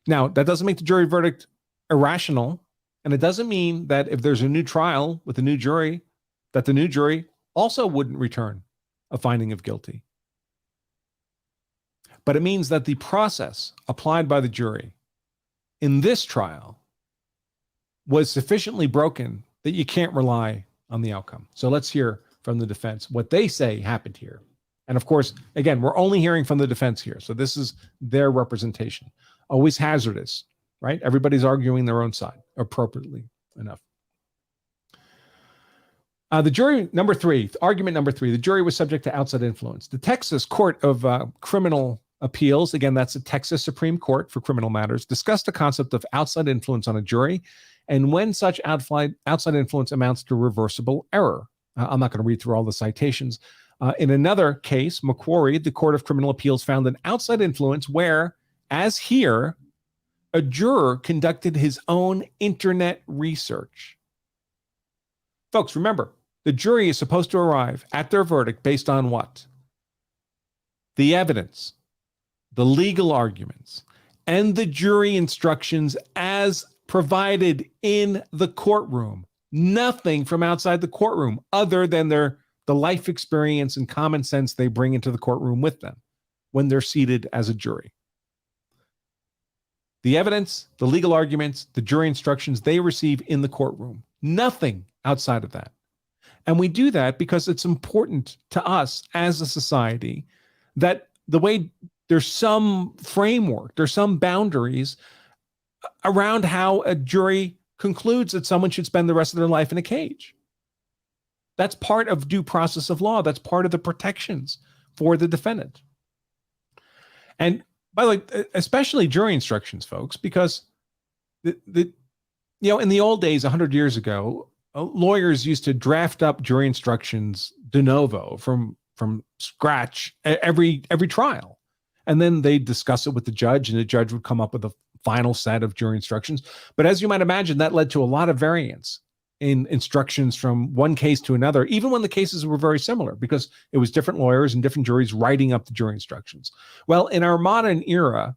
Now, that doesn't make the jury verdict irrational. And it doesn't mean that if there's a new trial with a new jury, that the new jury also wouldn't return a finding of guilty. But it means that the process applied by the jury in this trial was sufficiently broken that you can't rely on the outcome. So let's hear from the defense what they say happened here. And of course, again, we're only hearing from the defense here. So this is their representation. Always hazardous, right? Everybody's arguing their own side appropriately enough. The jury, argument number 3, the jury was subject to outside influence. The Texas Court of Criminal Appeals, again, that's the Texas Supreme Court for criminal matters, discussed the concept of outside influence on a jury and when such outside influence amounts to reversible error. I'm not going to read through all the citations. In another case, McQuarrie, the Court of Criminal Appeals found an outside influence where, as here, a juror conducted his own internet research. Folks, remember, the jury is supposed to arrive at their verdict based on what? The evidence, the legal arguments, and the jury instructions as provided in the courtroom. Nothing from outside the courtroom other than the life experience and common sense they bring into the courtroom with them when they're seated as a jury. The evidence, the legal arguments, the jury instructions they receive in the courtroom. Nothing outside of that. And we do that because it's important to us as a society that the way there's some framework, there's some boundaries around how a jury concludes that someone should spend the rest of their life in a cage. That's part of due process of law. That's part of the protections for the defendant. And by the way, especially jury instructions, folks, because in the old days, 100 years ago, lawyers used to draft up jury instructions de novo from scratch every trial. And then they'd discuss it with the judge, and the judge would come up with a final set of jury instructions. But as you might imagine, that led to a lot of variance in instructions from one case to another, even when the cases were very similar, because it was different lawyers and different juries writing up the jury instructions. Well, in our modern era,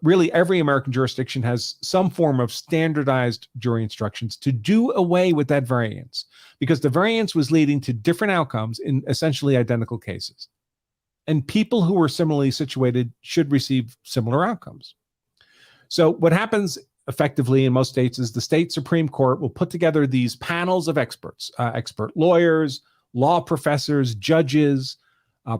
really every American jurisdiction has some form of standardized jury instructions to do away with that variance, because the variance was leading to different outcomes in essentially identical cases. And people who were similarly situated should receive similar outcomes. So what happens effectively in most states is the state Supreme Court will put together these panels of experts, expert lawyers, law professors, judges,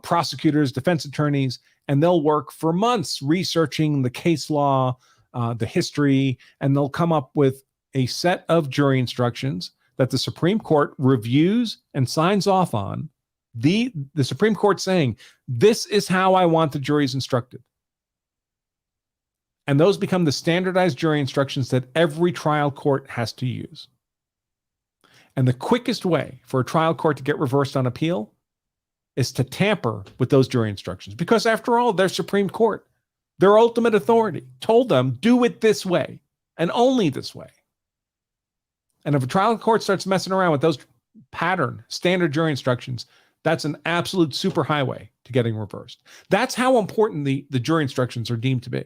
prosecutors, defense attorneys, and they'll work for months researching the case law, the history, and they'll come up with a set of jury instructions that the Supreme Court reviews and signs off on. The Supreme Court saying, this is how I want the juries instructed. And those become the standardized jury instructions that every trial court has to use. And the quickest way for a trial court to get reversed on appeal is to tamper with those jury instructions. Because after all, their Supreme Court, their ultimate authority, told them, do it this way and only this way. And if a trial court starts messing around with those pattern, standard jury instructions, that's an absolute superhighway to getting reversed. That's how important the jury instructions are deemed to be.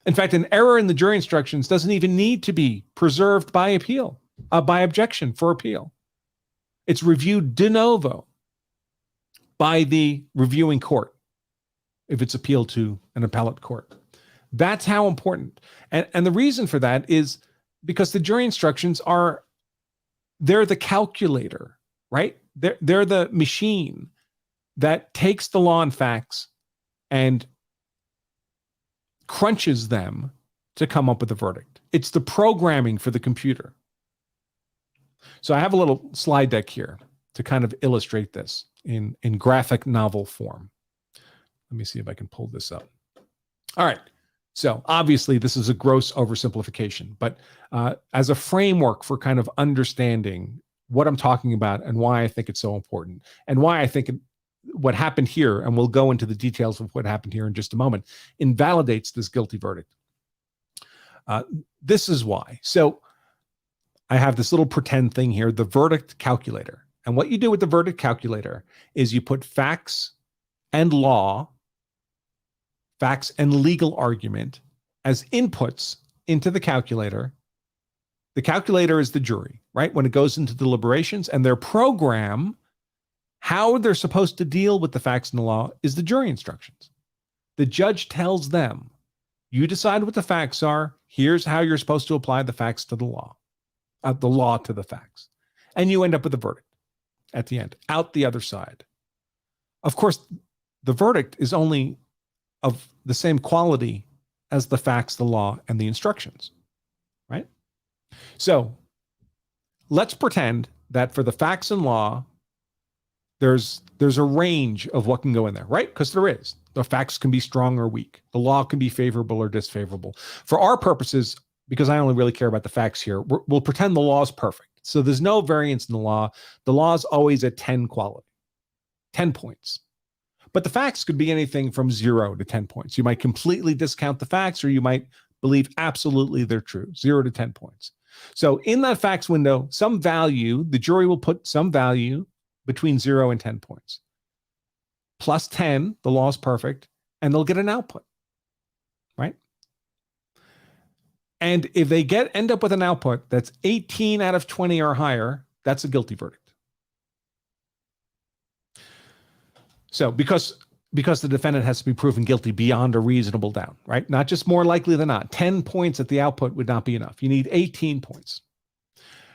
In fact, an error in the jury instructions doesn't even need to be preserved by appeal, by objection for appeal. It's reviewed de novo by the reviewing court if it's appealed to an appellate court. That's how important. And the reason for that is because the jury instructions they're the calculator, right? They're the machine that takes the law and facts and crunches them to come up with a verdict. It's the programming for the computer. So I have a little slide deck here to kind of illustrate this in graphic novel form. Let me see if I can pull this up. All right. So obviously this is a gross oversimplification, but as a framework for kind of understanding what I'm talking about and why I think it's so important and why I think what happened here, and we'll go into the details of what happened here in just a moment, invalidates this guilty verdict. This is why. So I have this little pretend thing here, the verdict calculator. And what you do with the verdict calculator is you put facts and law, facts and legal argument as inputs into the calculator. The calculator is the jury, right? When it goes into deliberations, and their program, how they're supposed to deal with the facts and the law, is the jury instructions. The judge tells them, you decide what the facts are. Here's how you're supposed to apply the facts to the law to the facts. And you end up with a verdict at the end, out the other side. Of course, the verdict is only of the same quality as the facts, the law, and the instructions, right? So let's pretend that for the facts and law, there's a range of what can go in there, right? Because there is. The facts can be strong or weak. The law can be favorable or disfavorable. For our purposes, because I only really care about the facts here, we'll pretend the law is perfect. So there's no variance in the law. The law is always at 10 quality, 10 points. But the facts could be anything from 0 to 10 points. You might completely discount the facts, or you might believe absolutely they're true, 0 to 10 points. So in that facts window, some value, the jury will put some value between 0 and 10 points. Plus 10, the law is perfect, and they'll get an output, right? And if they end up with an output that's 18 out of 20 or higher, that's a guilty verdict. So because the defendant has to be proven guilty beyond a reasonable doubt, right? Not just more likely than not. 10 points at the output would not be enough. You need 18 points.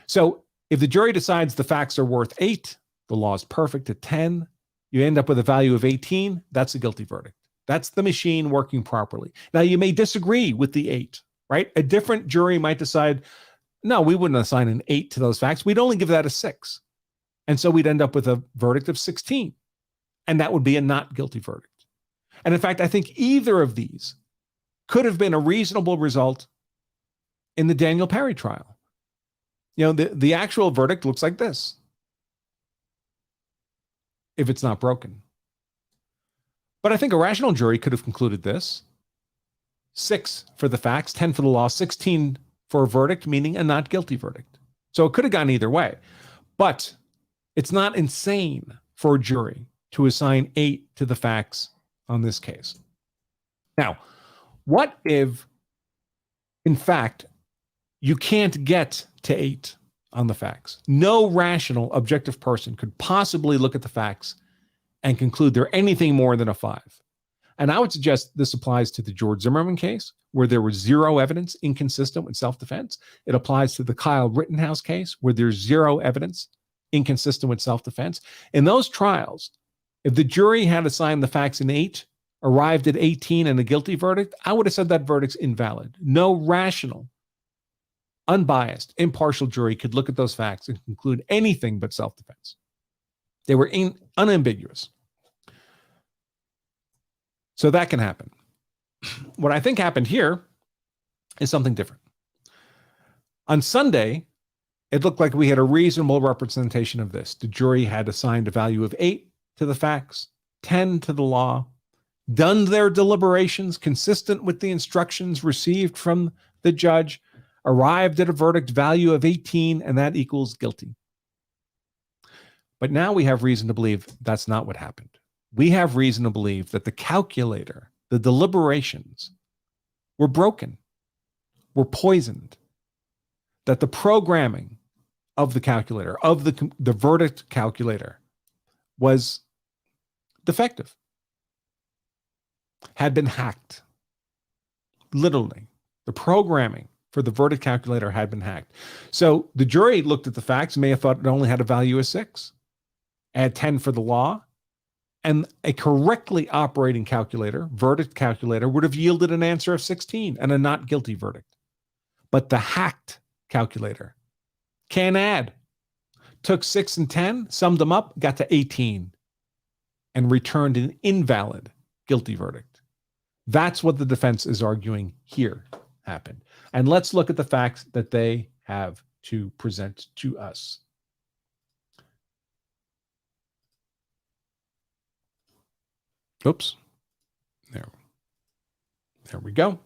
So if the jury decides the facts are worth 8, the law is perfect at 10, you end up with a value of 18, that's a guilty verdict. That's the machine working properly. Now, you may disagree with the 8, right? A different jury might decide, no, we wouldn't assign an 8 to those facts. We'd only give that a 6. And so we'd end up with a verdict of 16. And that would be a not guilty verdict. And in fact, I think either of these could have been a reasonable result in the Daniel Perry trial. The actual verdict looks like this, if it's not broken. But I think a rational jury could have concluded this: 6 for the facts, 10 for the law, 16 for a verdict, meaning a not guilty verdict. So it could have gone either way. But it's not insane for a jury to assign 8 to the facts on this case. Now, what if, in fact, you can't get to 8 on the facts? No rational, objective person could possibly look at the facts and conclude they're anything more than a 5. And I would suggest this applies to the George Zimmerman case, where there was zero evidence inconsistent with self-defense. It applies to the Kyle Rittenhouse case, where there's zero evidence inconsistent with self-defense. In those trials, if the jury had assigned the facts in 8, arrived at 18 and a guilty verdict, I would have said that verdict's invalid. No rational, unbiased, impartial jury could look at those facts and conclude anything but self-defense. They were unambiguous. So that can happen. What I think happened here is something different. On Sunday, it looked like we had a reasonable representation of this. The jury had assigned a value of 8 to the facts, 10 to the law, done their deliberations consistent with the instructions received from the judge, arrived at a verdict value of 18, and that equals guilty. But now we have reason to believe that's not what happened. We have reason to believe that the calculator, the deliberations, were broken, were poisoned, that the programming of the calculator, of the verdict calculator, was defective, had been hacked. Literally, the programming for the verdict calculator had been hacked. So the jury looked at the facts, may have thought it only had a value of 6, add 10 for the law, and a correctly operating calculator, verdict calculator, would have yielded an answer of 16 and a not guilty verdict. But the hacked calculator can add, took 6 and 10, summed them up, got to 18, and returned an invalid guilty verdict. That's what the defense is arguing here happened. And let's look at the facts that they have to present to us. Oops. There we go.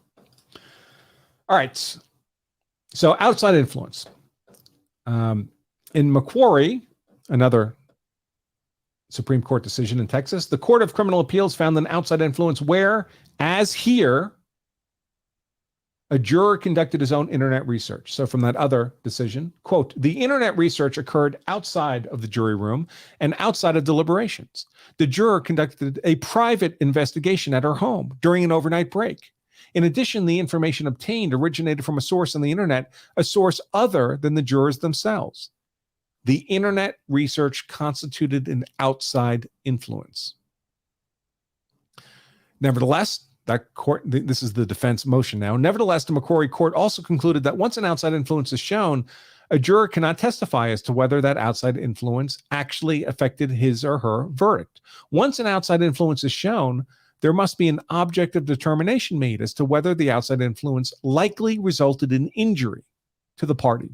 All right. So outside influence. In McQuarrie, another Supreme Court decision in Texas, the Court of Criminal Appeals found an outside influence where, as here, a juror conducted his own internet research. So from that other decision, quote, the internet research occurred outside of the jury room and outside of deliberations. The juror conducted a private investigation at her home during an overnight break. In addition, the information obtained originated from a source on the internet, a source other than the jurors themselves. The internet research constituted an outside influence. Nevertheless, that court, this is the defense motion now. Nevertheless, the McQuarrie court also concluded that once an outside influence is shown, a juror cannot testify as to whether that outside influence actually affected his or her verdict. Once an outside influence is shown, there must be an objective determination made as to whether the outside influence likely resulted in injury to the party.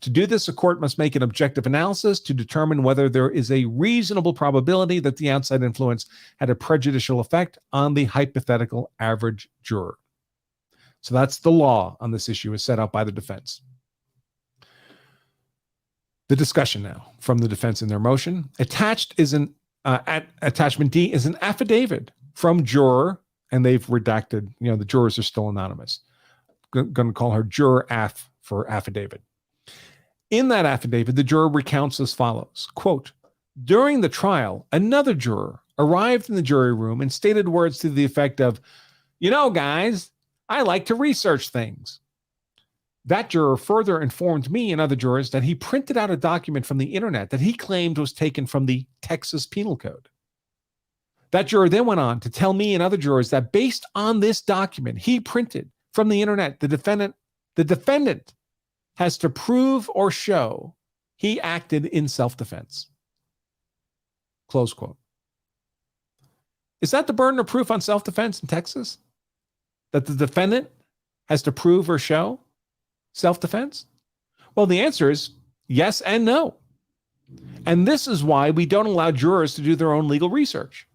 To do this, a court must make an objective analysis to determine whether there is a reasonable probability that the outside influence had a prejudicial effect on the hypothetical average juror. So that's the law on this issue as set out by the defense. The discussion now from the defense in their motion. Attached is attachment D is an affidavit from juror, and they've redacted, the jurors are still anonymous. Going to call her juror F for affidavit. In that affidavit, the juror recounts as follows, quote, during the trial, another juror arrived in the jury room and stated words to the effect of, guys, I like to research things. That juror further informed me and other jurors that he printed out a document from the internet that he claimed was taken from the Texas Penal Code. That juror then went on to tell me and other jurors that based on this document he printed from the internet. The defendant has to prove or show he acted in self-defense. Close quote. Is that the burden of proof on self-defense in Texas? That the defendant has to prove or show self-defense? Well, the answer is yes and no. And this is why we don't allow jurors to do their own legal research,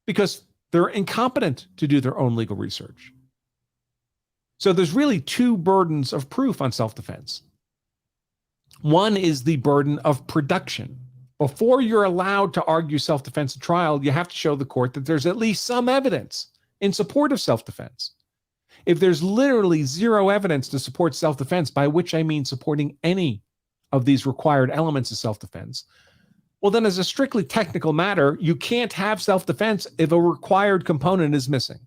because they're incompetent to do their own legal research. So there's really two burdens of proof on self-defense. One is the burden of production. Before you're allowed to argue self-defense at trial, you have to show the court that there's at least some evidence in support of self-defense. If there's literally zero evidence to support self-defense, by which I mean supporting any of these required elements of self-defense, well, then as a strictly technical matter, you can't have self-defense if a required component is missing.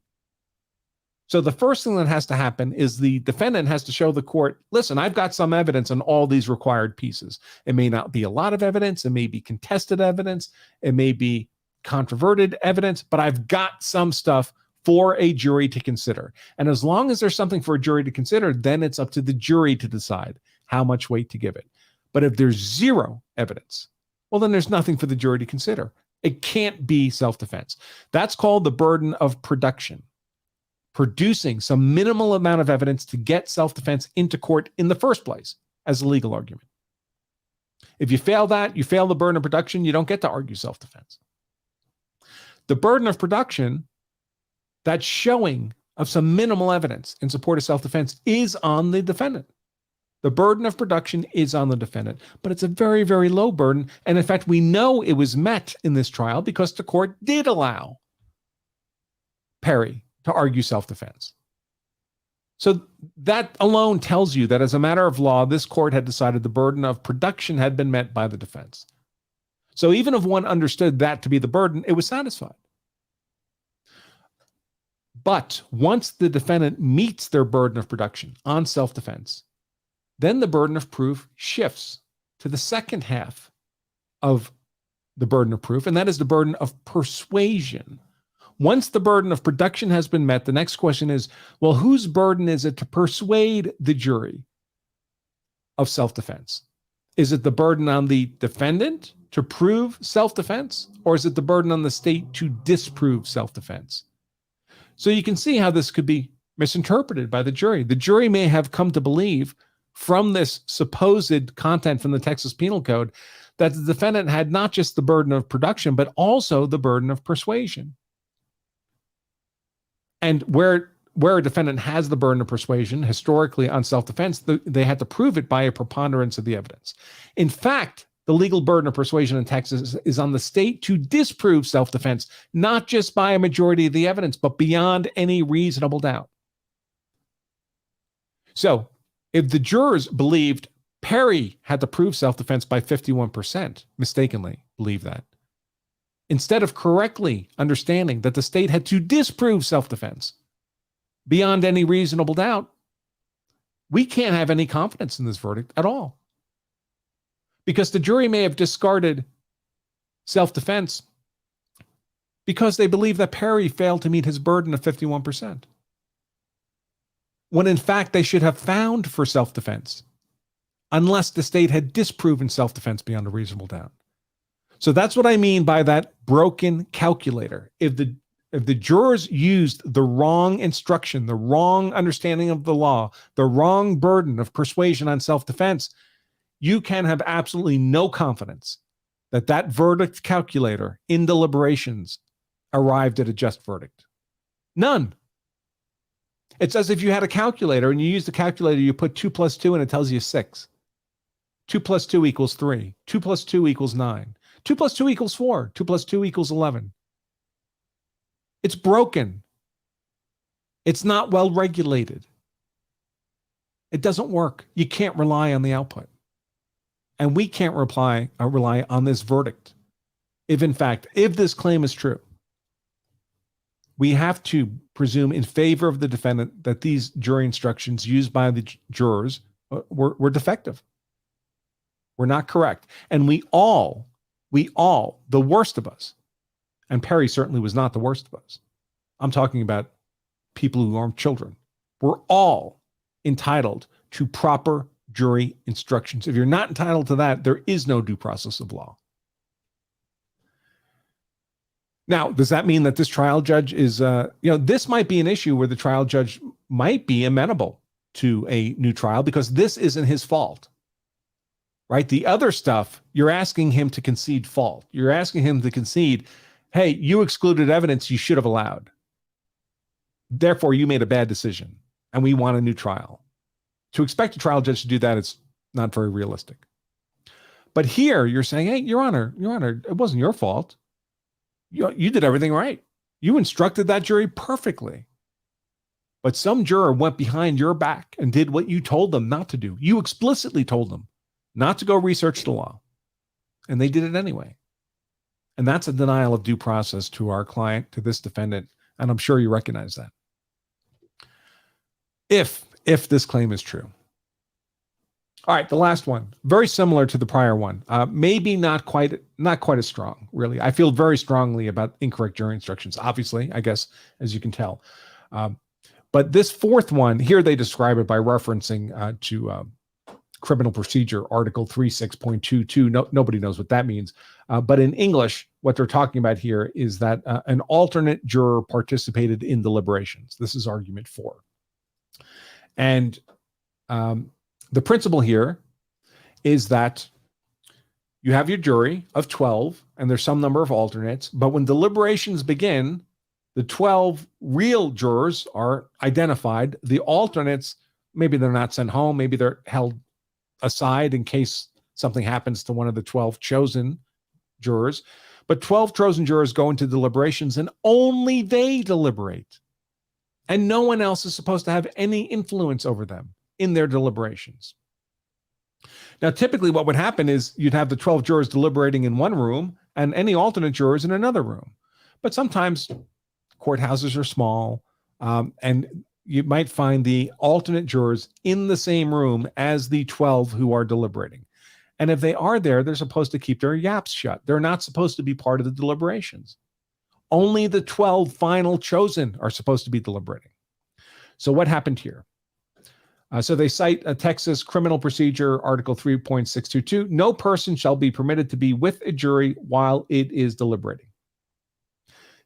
So the first thing that has to happen is the defendant has to show the court, listen, I've got some evidence on all these required pieces. It may not be a lot of evidence. It may be contested evidence. It may be controverted evidence, but I've got some stuff for a jury to consider. And as long as there's something for a jury to consider, then it's up to the jury to decide how much weight to give it. But if there's zero evidence, well, then there's nothing for the jury to consider. It can't be self-defense. That's called the burden of production. Producing some minimal amount of evidence to get self-defense into court in the first place as a legal argument. If you fail that, you fail the burden of production, you don't get to argue self-defense. The burden of production, that showing of some minimal evidence in support of self-defense, is on the defendant. The burden of production is on the defendant, but it's a very, very low burden. And in fact, we know it was met in this trial because the court did allow Perry to argue self-defense. So that alone tells you that as a matter of law, this court had decided the burden of production had been met by the defense. So even if one understood that to be the burden, it was satisfied. But once the defendant meets their burden of production on self-defense, then the burden of proof shifts to the second half of the burden of proof, and that is the burden of persuasion. Once the burden of production has been met, the next question is, well, whose burden is it to persuade the jury of self-defense? Is it the burden on the defendant to prove self-defense, or is it the burden on the state to disprove self-defense? So you can see how this could be misinterpreted by the jury. The jury may have come to believe from this supposed content from the Texas Penal Code that the defendant had not just the burden of production, but also the burden of persuasion. And where a defendant has the burden of persuasion, historically on self-defense, they had to prove it by a preponderance of the evidence. In fact, the legal burden of persuasion in Texas is on the state to disprove self-defense, not just by a majority of the evidence, but beyond any reasonable doubt. So if the jurors believed Perry had to prove self-defense by 51%, mistakenly believe that, instead of correctly understanding that the state had to disprove self-defense beyond any reasonable doubt, we can't have any confidence in this verdict at all. Because the jury may have discarded self-defense because they believe that Perry failed to meet his burden of 51%. When in fact they should have found for self-defense unless the state had disproven self-defense beyond a reasonable doubt. So that's what I mean by that broken calculator. If the jurors used the wrong instruction, the wrong understanding of the law, the wrong burden of persuasion on self-defense, you can have absolutely no confidence that that verdict calculator in deliberations arrived at a just verdict. None. It's as if you had a calculator and you use the calculator, you put 2 + 2 and it tells you 6. 2 + 2 = 3. 2 + 2 = 9. 2 + 2 = 4. 2 + 2 = 11. It's broken. It's not well regulated. It doesn't work. You can't rely on the output. And we can't rely on this verdict. If in fact, if this claim is true, we have to presume in favor of the defendant that these jury instructions used by the jurors were defective. Were not correct. And we all, the worst of us, and Perry certainly was not the worst of us. I'm talking about people who aren't children. We're all entitled to proper jury instructions. If you're not entitled to that, there is no due process of law. Now, does that mean that this trial judge is, this might be an issue where the trial judge might be amenable to a new trial because this isn't his fault, right? The other stuff, you're asking him to concede fault. You're asking him to concede, hey, you excluded evidence you should have allowed. Therefore, you made a bad decision, and we want a new trial. To expect a trial judge to do that is not very realistic. But here, you're saying, hey, Your Honor, it wasn't your fault. You did everything right. You instructed that jury perfectly. But some juror went behind your back and did what you told them not to do. You explicitly told them not to go research the law. And they did it anyway. And that's a denial of due process to our client, to this defendant. And I'm sure you recognize that. If this claim is true. All right, the last one, very similar to the prior one. Maybe not quite as strong, really. I feel very strongly about incorrect jury instructions, obviously, I guess, as you can tell. But this fourth one, here they describe it by referencing to Criminal Procedure Article 36.22. Nobody knows what that means. But in English, what they're talking about here is that an alternate juror participated in deliberations. This is argument 4. And the principle here is that you have your jury of 12, and there's some number of alternates, but when deliberations begin, the 12 real jurors are identified. The alternates, maybe they're not sent home, maybe they're held aside in case something happens to one of the 12 chosen jurors, but 12 chosen jurors go into deliberations, and only they deliberate. And no one else is supposed to have any influence over them in their deliberations. Now, typically what would happen is you'd have the 12 jurors deliberating in one room and any alternate jurors in another room. But sometimes courthouses are small, and you might find the alternate jurors in the same room as the 12 who are deliberating. And if they are there, they're supposed to keep their yaps shut. They're not supposed to be part of the deliberations. Only the 12 final chosen are supposed to be deliberating. So what happened here? So they cite a Texas Criminal Procedure Article 3.622. No person shall be permitted to be with a jury while it is deliberating.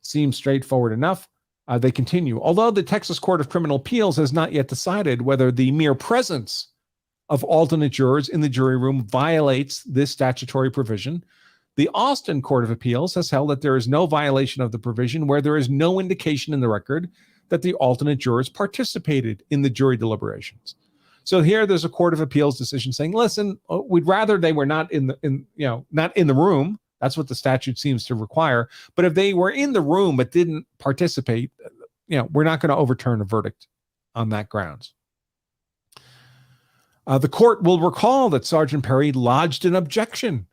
Seems straightforward enough. They continue. Although the Texas Court of Criminal Appeals has not yet decided whether the mere presence of alternate jurors in the jury room violates this statutory provision, the Austin Court of Appeals has held that there is no violation of the provision where there is no indication in the record that the alternate jurors participated in the jury deliberations. So here there's a Court of Appeals decision saying, listen, we'd rather they were not in the room. That's what the statute seems to require. But if they were in the room but didn't participate, we're not going to overturn a verdict on that grounds. The court will recall that Sergeant Perry lodged an objection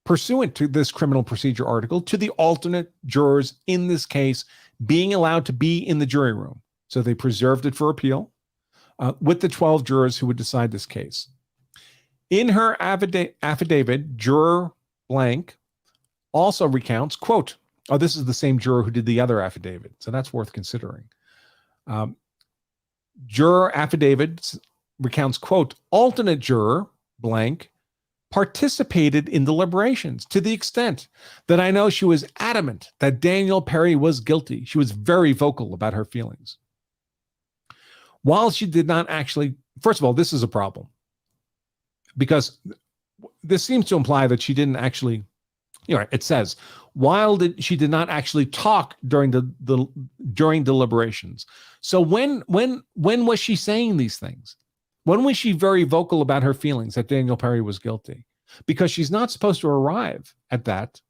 pursuant to this criminal procedure article to the alternate jurors in this case being allowed to be in the jury room. So they preserved it for appeal with the 12 jurors who would decide this case. In her affidavit, juror blank also recounts, quote, this is the same juror who did the other affidavit, so that's worth considering. Juror affidavit recounts, quote, alternate juror blank participated in deliberations to the extent that I know she was adamant that Daniel Perry was guilty. She was very vocal about her feelings. While she did not actually, first of all, this is a problem because this seems to imply that she didn't actually, it says, she did not actually talk during during deliberations. So when was she saying these things? When was she very vocal about her feelings that Daniel Perry was guilty? Because she's not supposed to arrive at that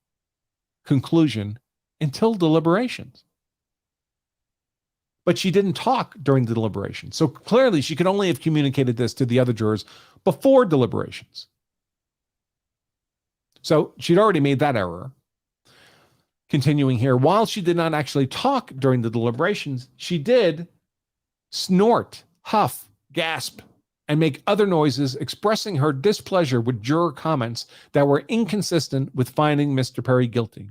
conclusion until deliberations. But she didn't talk during the deliberations. So clearly she could only have communicated this to the other jurors before deliberations. So she'd already made that error. Continuing here, while she did not actually talk during the deliberations, she did snort, huff, gasp, and make other noises expressing her displeasure with juror comments that were inconsistent with finding Mr. Perry guilty.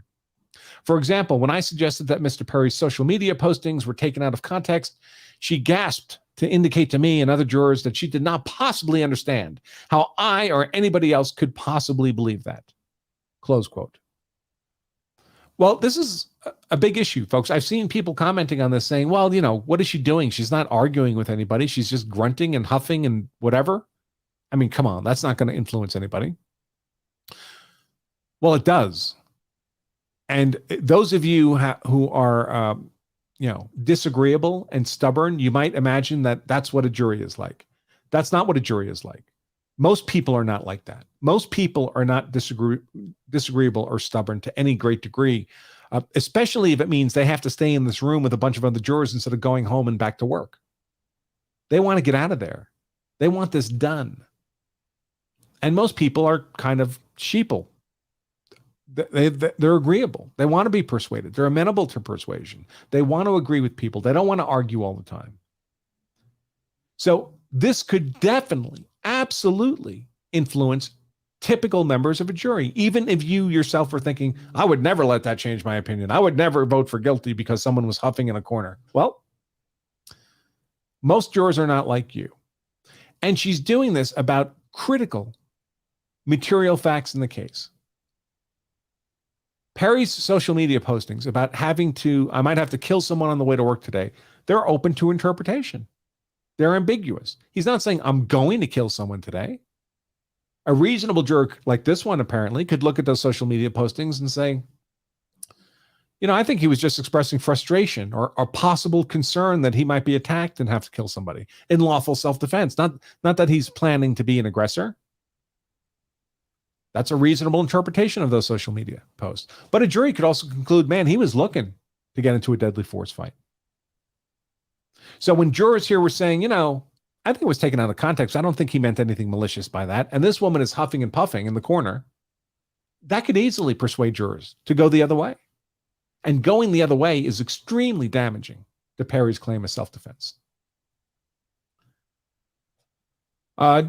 For example, when I suggested that Mr. Perry's social media postings were taken out of context, she gasped to indicate to me and other jurors that she did not possibly understand how I or anybody else could possibly believe that. Close quote. Well, this is a big issue, folks. I've seen people commenting on this saying, well, what is she doing? She's not arguing with anybody. She's just grunting and huffing and whatever. I mean, come on, that's not going to influence anybody. Well, it does. And those of you who are, disagreeable and stubborn, you might imagine that that's what a jury is like. That's not what a jury is like. Most people are not like that. Most people are not disagreeable or stubborn to any great degree, especially if it means they have to stay in this room with a bunch of other jurors instead of going home and back to work. They want to get out of there. They want this done. And most people are kind of sheeple. They're agreeable. They want to be persuaded. They're amenable to persuasion. They want to agree with people. They don't want to argue all the time. So this could definitely, absolutely influence typical members of a jury. Even if you yourself are thinking, I would never let that change my opinion. I would never vote for guilty because someone was huffing in a corner. Well, most jurors are not like you. And she's doing this about critical material facts in the case. Perry's social media postings about I might have to kill someone on the way to work today, they're open to interpretation. They're ambiguous. He's not saying, I'm going to kill someone today. A reasonable juror like this one, apparently, could look at those social media postings and say, I think he was just expressing frustration or possible concern that he might be attacked and have to kill somebody in lawful self-defense. Not that he's planning to be an aggressor. That's a reasonable interpretation of those social media posts. But a jury could also conclude, man, he was looking to get into a deadly force fight. So when jurors here were saying, I think it was taken out of context. I don't think he meant anything malicious by that. And this woman is huffing and puffing in the corner. That could easily persuade jurors to go the other way. And going the other way is extremely damaging to Perry's claim of self-defense.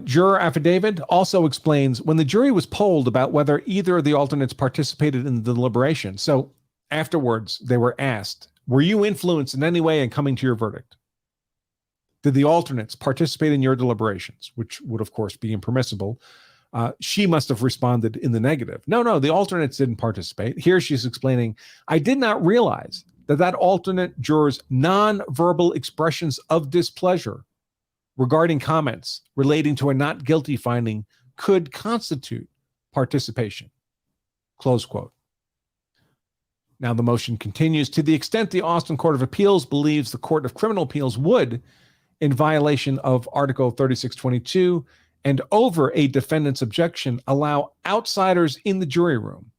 Juror affidavit also explains when the jury was polled about whether either of the alternates participated in the deliberation. So afterwards, they were asked, were you influenced in any way in coming to your verdict? Did the alternates participate in your deliberations? Which would, of course, be impermissible. She must have responded in the negative. No, the alternates didn't participate. Here she's explaining, I did not realize that alternate juror's non-verbal expressions of displeasure regarding comments relating to a not guilty finding could constitute participation. Close quote. Now the motion continues. To the extent the Austin Court of Appeals believes the Court of Criminal Appeals would, in violation of Article 3622 and over a defendant's objection, allow outsiders in the jury room,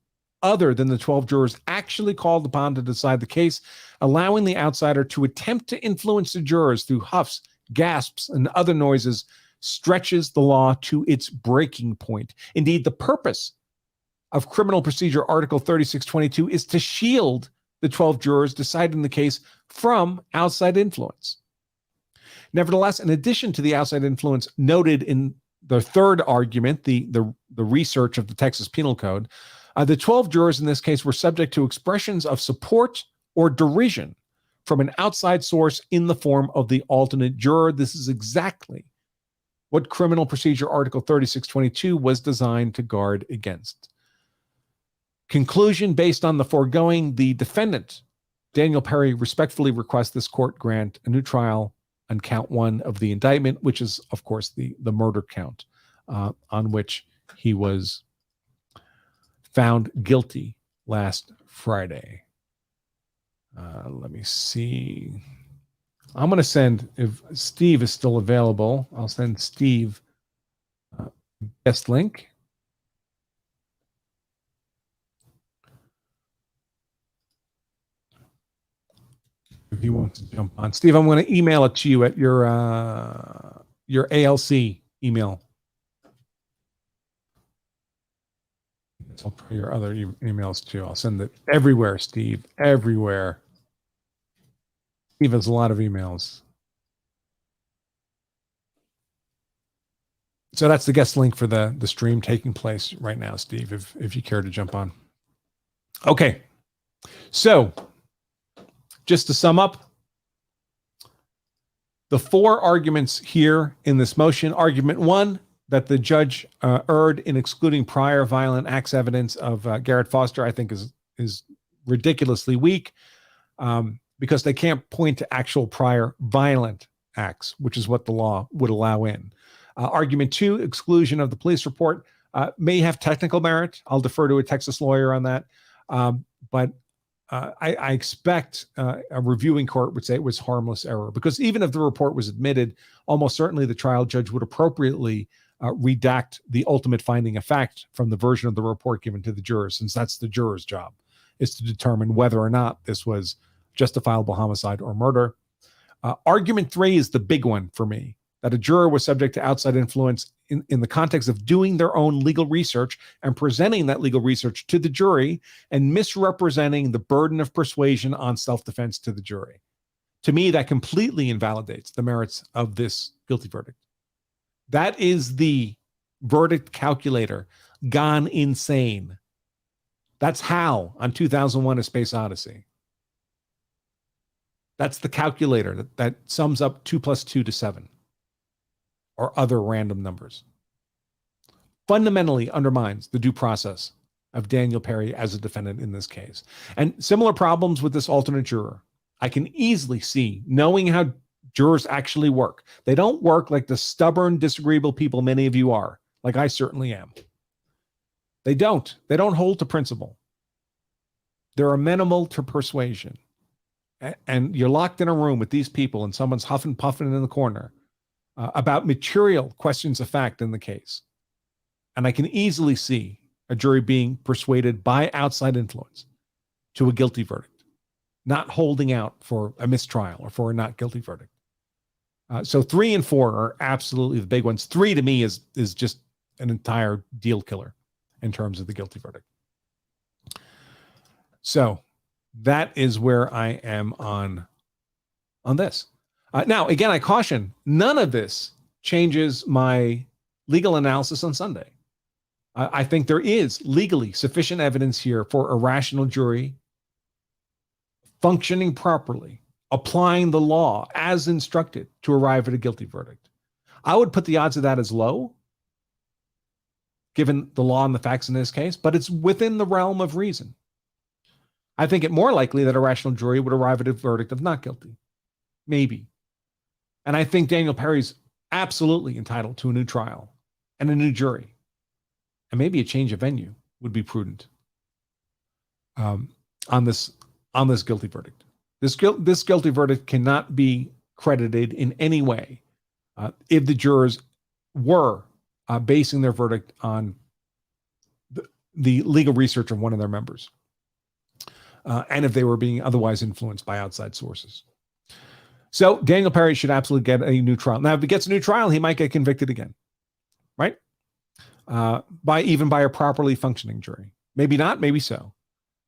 other than the 12 jurors actually called upon to decide the case, allowing the outsider to attempt to influence the jurors through huffs, gasps, and other noises stretches the law to its breaking point. Indeed, the purpose of Criminal Procedure Article 3622 is to shield the 12 jurors deciding the case from outside influence. Nevertheless, in addition to the outside influence noted in the third argument, the research of the Texas Penal Code, the 12 jurors in this case were subject to expressions of support or derision from an outside source in the form of the alternate juror. This is exactly what Criminal Procedure Article 3622 was designed to guard against. Conclusion: based on the foregoing, the defendant, Daniel Perry, respectfully requests this court grant a new trial on count 1 of the indictment, which is, of course, the murder count on which he was found guilty last Friday. Let me see. I'm going to send, if Steve is still available, I'll send Steve guest link. If he wants to jump on. Steve, I'm going to email it to you at your ALC email. I'll put your other emails too. I'll send it everywhere, Steve. Everywhere. Steve has a lot of emails. So that's the guest link for the stream taking place right now, Steve, if you care to jump on. Okay. So just to sum up, The four arguments here in this motion: argument one, that the judge erred in excluding prior violent acts evidence of Garrett Foster, I think is ridiculously weak, because they can't point to actual prior violent acts, which is what the law would allow in. Argument two, exclusion of the police report, may have technical merit. I'll defer to a Texas lawyer on that. But I expect a reviewing court would say it was harmless error, because even if the report was admitted, almost certainly the trial judge would appropriately redact the ultimate finding of fact from the version of the report given to the jurors, since that's the juror's job, is to determine whether or not this was justifiable homicide or murder. Argument three is the big one for me, that a juror was subject to outside influence in the context of doing their own legal research and presenting that legal research to the jury and misrepresenting the burden of persuasion on self-defense to the jury. To me, that completely invalidates the merits of this guilty verdict. That is the verdict calculator gone insane. That's Hal on 2001: A Space Odyssey. That's the calculator that sums up 2 + 2 to 7, or other random numbers. Fundamentally undermines the due process of Daniel Perry as a defendant in this case. And similar problems with this alternate juror. I can easily see, knowing how jurors actually work. They don't work like the stubborn, disagreeable people many of you are, like I certainly am. They don't hold to principle. They're amenable to persuasion. And you're locked in a room with these people and someone's huffing puffing in the corner about material questions of fact in the case. And I can easily see a jury being persuaded by outside influence to a guilty verdict, not holding out for a mistrial or for a not guilty verdict. So 3 and 4 are absolutely the big ones. 3 to me is just an entire deal killer in terms of the guilty verdict. So that is where I am on this. Now, again, I caution, none of this changes my legal analysis on Sunday. I think there is legally sufficient evidence here for a rational jury functioning properly, applying the law as instructed to arrive at a guilty verdict. I would put the odds of that as low, given the law and the facts in this case, but it's within the realm of reason. I think it more likely that a rational jury would arrive at a verdict of not guilty. Maybe. And I think Daniel Perry's absolutely entitled to a new trial and a new jury. And maybe a change of venue would be prudent on this guilty verdict. This guilty verdict cannot be credited in any way if the jurors were basing their verdict on the legal research of one of their members. And if they were being otherwise influenced by outside sources. So Daniel Perry should absolutely get a new trial. Now, if he gets a new trial, he might get convicted again, right? By a properly functioning jury. Maybe not, maybe so.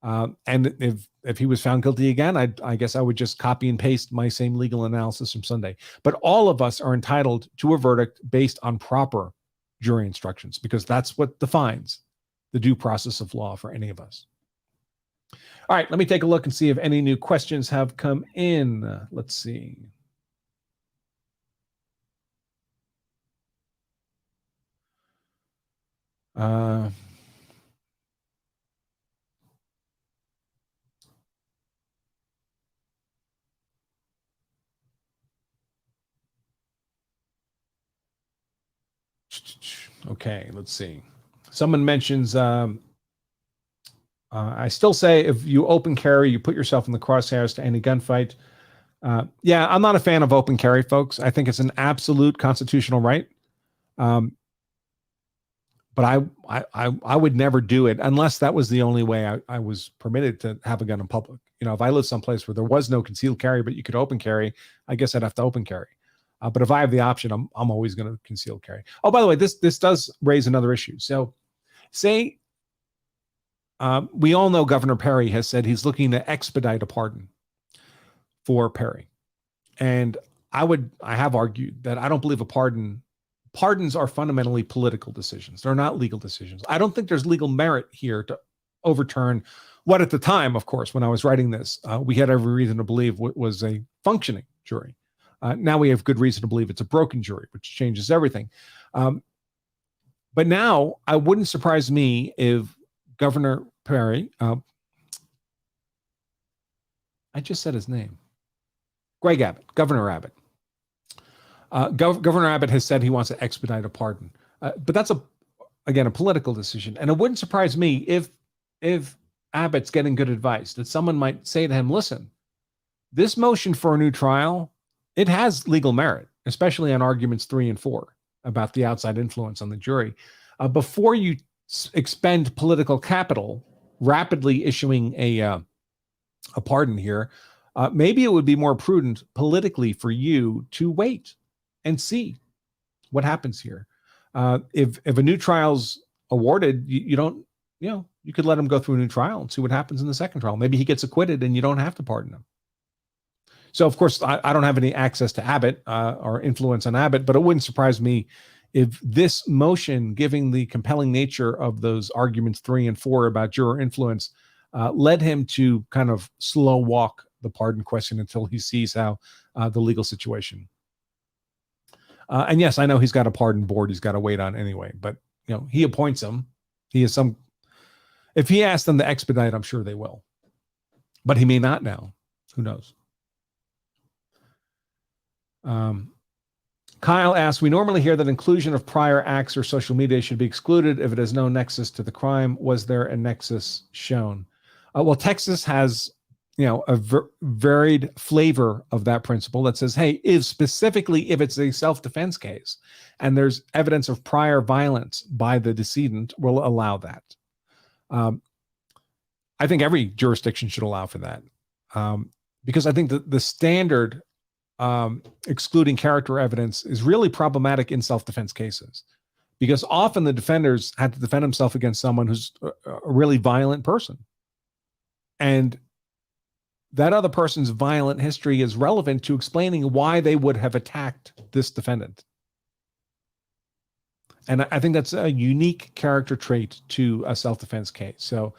And if he was found guilty again, I guess I would just copy and paste my same legal analysis from Sunday. But all of us are entitled to a verdict based on proper jury instructions, because that's what defines the due process of law for any of us. All right, let me take a look and see if any new questions have come in. Let's see. Okay, let's see. Someone mentions, I still say if you open carry, you put yourself in the crosshairs to any gunfight. Yeah, I'm not a fan of open carry, folks. I think it's an absolute constitutional right. But I would never do it unless that was the only way I was permitted to have a gun in public. You know, if I lived someplace where there was no concealed carry, but you could open carry, I guess I'd have to open carry. But if I have the option, I'm always going to conceal carry. Oh, by the way, this does raise another issue. So say we all know Governor Perry has said he's looking to expedite a pardon for Perry. And I have argued that I don't believe pardons are fundamentally political decisions. They're not legal decisions. I don't think there's legal merit here to overturn what at the time, of course, when I was writing this, we had every reason to believe was a functioning jury. Now we have good reason to believe it's a broken jury, which changes everything. But now I wouldn't surprise me if Governor Perry, I just said his name, Greg Abbott, Governor Abbott. Governor Abbott has said he wants to expedite a pardon. But that's, again, a political decision. And it wouldn't surprise me if Abbott's getting good advice, that someone might say to him, listen, this motion for a new trial, it has legal merit, especially on arguments 3 and 4 about the outside influence on the jury. Before you expend political capital rapidly issuing a pardon here, maybe it would be more prudent politically for you to wait and see what happens here. If a new trial's awarded, you don't, you could let him go through a new trial and see what happens in the second trial. Maybe he gets acquitted and you don't have to pardon him. So, of course, I don't have any access to Abbott or influence on Abbott, but it wouldn't surprise me if this motion, giving the compelling nature of those arguments 3 and 4 about juror influence, led him to kind of slow walk the pardon question until he sees how the legal situation. And yes, I know he's got a pardon board he's got to wait on anyway, but he appoints them. He has some. If he asks them to expedite, I'm sure they will. But he may not now. Who knows? Kyle asks, we normally hear that inclusion of prior acts or social media should be excluded if it has no nexus to the crime. Was there a nexus shown? Well, Texas has, a varied flavor of that principle that says, hey, specifically if it's a self-defense case and there's evidence of prior violence by the decedent, we'll allow that. I think every jurisdiction should allow for that. Because I think that the standard excluding character evidence is really problematic in self-defense cases, because often the defenders had to defend himself against someone who's a really violent person. And that other person's violent history is relevant to explaining why they would have attacked this defendant. And I think that's a unique character trait to a self-defense case. So,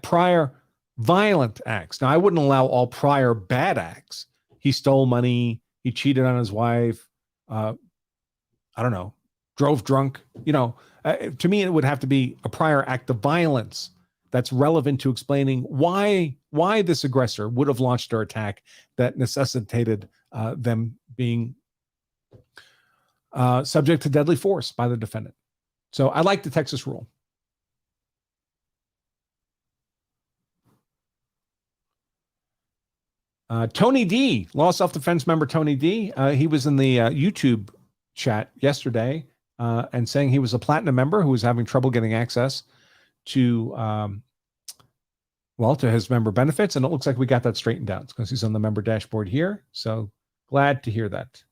prior violent acts. Now, I wouldn't allow all prior bad acts. He stole money. He cheated on his wife. Drove drunk. To me, it would have to be a prior act of violence that's relevant to explaining why this aggressor would have launched their attack that necessitated them being subject to deadly force by the defendant. So I like the Texas rule. Tony D, law self-defense member Tony D, he was in the YouTube chat yesterday and saying he was a platinum member who was having trouble getting access to his member benefits, and it looks like we got that straightened out because he's on the member dashboard here. So glad to hear that.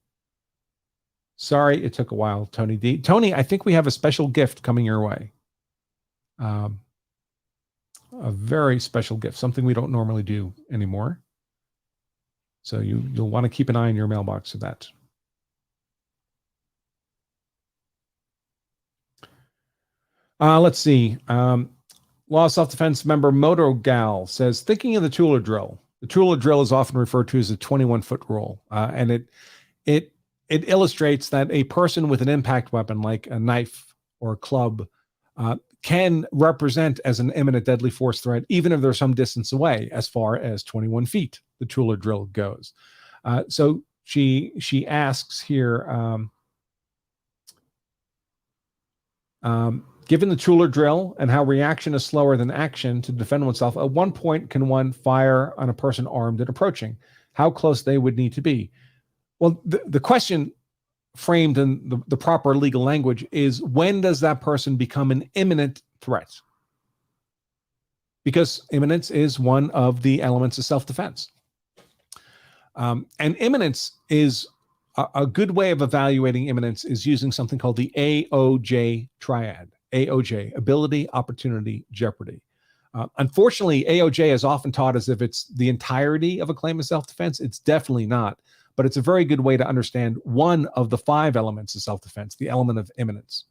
Sorry it took a while, Tony D. Tony, I think we have a special gift coming your way. A very special gift, something we don't normally do anymore. So you'll want to keep an eye on your mailbox for that. Let's see. Law self-defense member Moto Gal says, thinking of the Tueller drill. The Tueller drill is often referred to as a 21-foot rule, and it illustrates that a person with an impact weapon like a knife or a club can represent as an imminent deadly force threat, even if they're some distance away, as far as 21 feet, the Tueller drill goes. So she asks here, given the Tueller drill and how reaction is slower than action to defend oneself, at one point can one fire on a person armed and approaching? How close they would need to be? Well, the question framed in the proper legal language is, when does that person become an imminent threat? Because imminence is one of the elements of self-defense. And imminence is a good way of evaluating imminence is using something called the AOJ triad. AOJ, ability, opportunity, jeopardy. Unfortunately, AOJ is often taught as if it's the entirety of a claim of self-defense. It's definitely not, but it's a very good way to understand one of the 5 elements of self-defense, the element of imminence.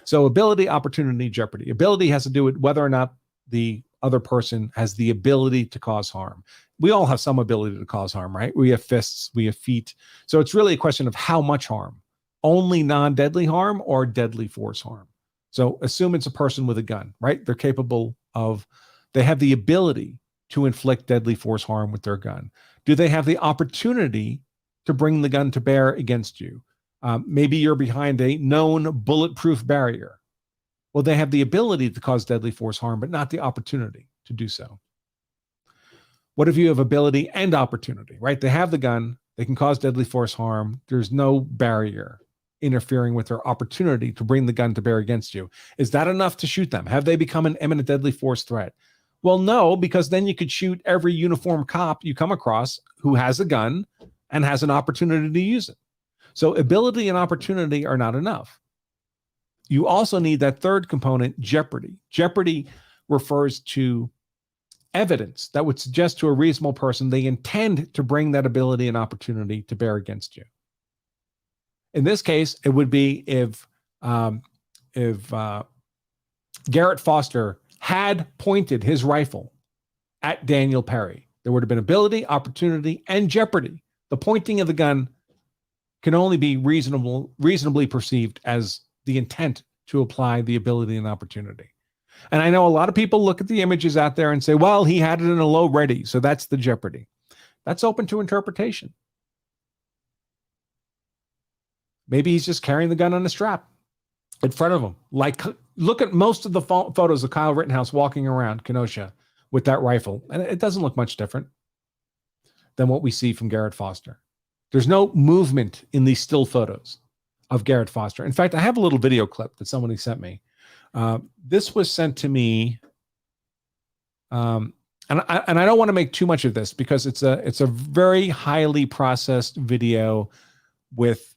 So ability, opportunity, jeopardy. Ability has to do with whether or not the other person has the ability to cause harm. We all have some ability to cause harm, right? We have fists, we have feet. So it's really a question of how much harm. Only non-deadly harm or deadly force harm. So assume it's a person with a gun, right? They're capable of, they have the ability to inflict deadly force harm with their gun. Do they have the opportunity to bring the gun to bear against you? Maybe you're behind a known bulletproof barrier. Well, they have the ability to cause deadly force harm, but not the opportunity to do so. What if you have ability and opportunity, right? They have the gun, they can cause deadly force harm. There's no barrier interfering with their opportunity to bring the gun to bear against you. Is that enough to shoot them? Have they become an imminent deadly force threat? Well, no, because then you could shoot every uniformed cop you come across who has a gun and has an opportunity to use it. So ability and opportunity are not enough. You also need that third component, jeopardy. Jeopardy refers to evidence that would suggest to a reasonable person they intend to bring that ability and opportunity to bear against you. In this case, it would be if Garrett Foster had pointed his rifle at Daniel Perry. There would have been ability, opportunity, and jeopardy. The pointing of the gun can only be reasonably perceived as the intent to apply the ability and opportunity. And I know a lot of people look at the images out there and say, well, he had it in a low ready, so that's the jeopardy. That's open to interpretation. Maybe he's just carrying the gun on a strap in front of him. Like, look at most of the photos of Kyle Rittenhouse walking around Kenosha with that rifle, and it doesn't look much different than what we see from Garrett Foster. There's no movement in these still photos of Garrett Foster. In fact, I have a little video clip that somebody sent me. This was sent to me, and I don't want to make too much of this because it's a very highly processed video with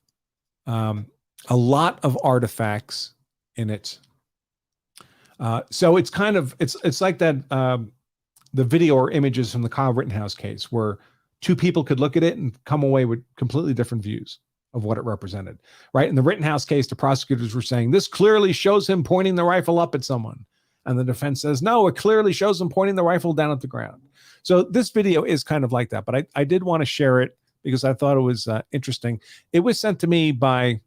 a lot of artifacts in it. So it's kind of it's like that the video or images from the Kyle Rittenhouse case where two people could look at it and come away with completely different views of what it represented, right? In the Rittenhouse case, the prosecutors were saying, this clearly shows him pointing the rifle up at someone. And the defense says, no, it clearly shows him pointing the rifle down at the ground. So this video is kind of like that, but I did want to share it because I thought it was interesting. It was sent to me by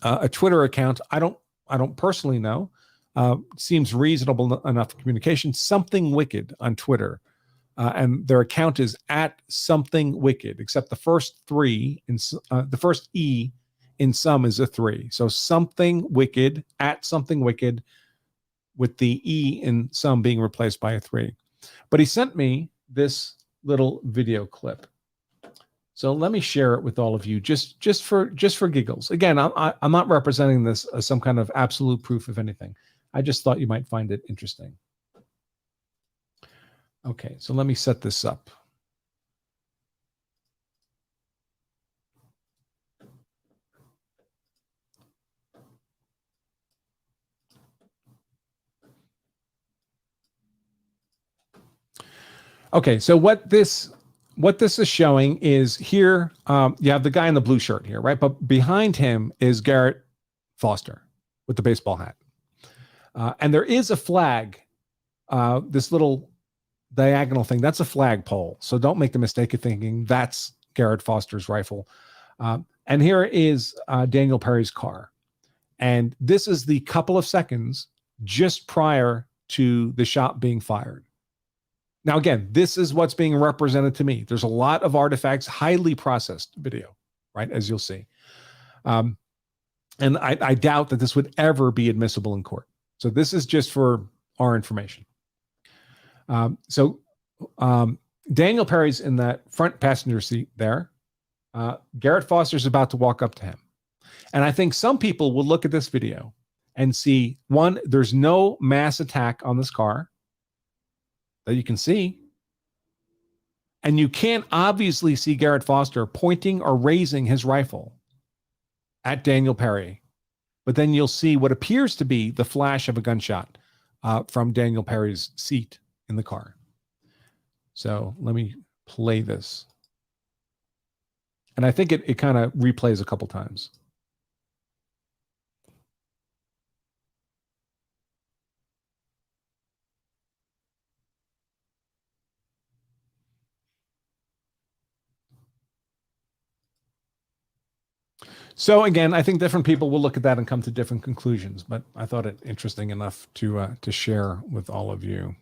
a Twitter account. I don't personally know. Seems reasonable enough communication. Something Wicked on Twitter. And their account is at Something Wicked, except the first three, the first E in some is a 3. So Something Wicked, at Something Wicked, with the E in some being replaced by a 3. But he sent me this little video clip. So let me share it with all of you, just for giggles. Again, I'm not representing this as some kind of absolute proof of anything. I just thought you might find it interesting. Okay, so let me set this up. Okay, so what this is showing is here, you have the guy in the blue shirt here, right? But behind him is Garrett Foster with the baseball hat. And there is a flag, this little diagonal thing, that's a flagpole. So don't make the mistake of thinking that's Garrett Foster's rifle. And here is Daniel Perry's car. And this is the couple of seconds just prior to the shot being fired. Now, again, this is what's being represented to me. There's a lot of artifacts, highly processed video, right, as you'll see. And I doubt that this would ever be admissible in court. So this is just for our information. Daniel Perry's in that front passenger seat there. Garrett Foster's about to walk up to him. And I think some people will look at this video and see, one, there's no mass attack on this car that you can see. And you can't obviously see Garrett Foster pointing or raising his rifle at Daniel Perry. But then you'll see what appears to be the flash of a gunshot from Daniel Perry's seat in the car. So let me play this. And I think it kind of replays a couple times. So again, I think different people will look at that and come to different conclusions, but I thought it interesting enough to share with all of you.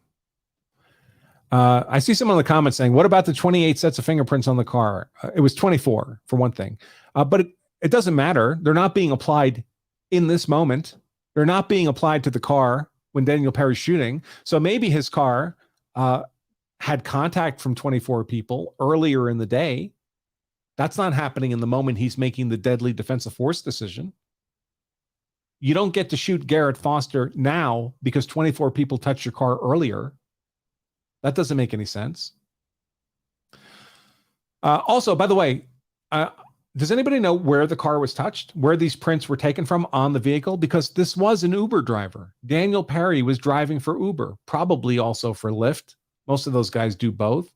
I see someone in the comments saying, what about the 28 sets of fingerprints on the car? It was 24 for one thing, but it doesn't matter. They're not being applied in this moment. They're not being applied to the car when Daniel Perry's shooting. So maybe his car had contact from 24 people earlier in the day. That's not happening in the moment he's making the deadly defensive force decision. You don't get to shoot Garrett Foster now because 24 people touched your car earlier. That doesn't make any sense. Also, by the way, does anybody know where the car was touched? Where these prints were taken from on the vehicle? Because this was an Uber driver. Daniel Perry was driving for Uber, probably also for Lyft. Most of those guys do both.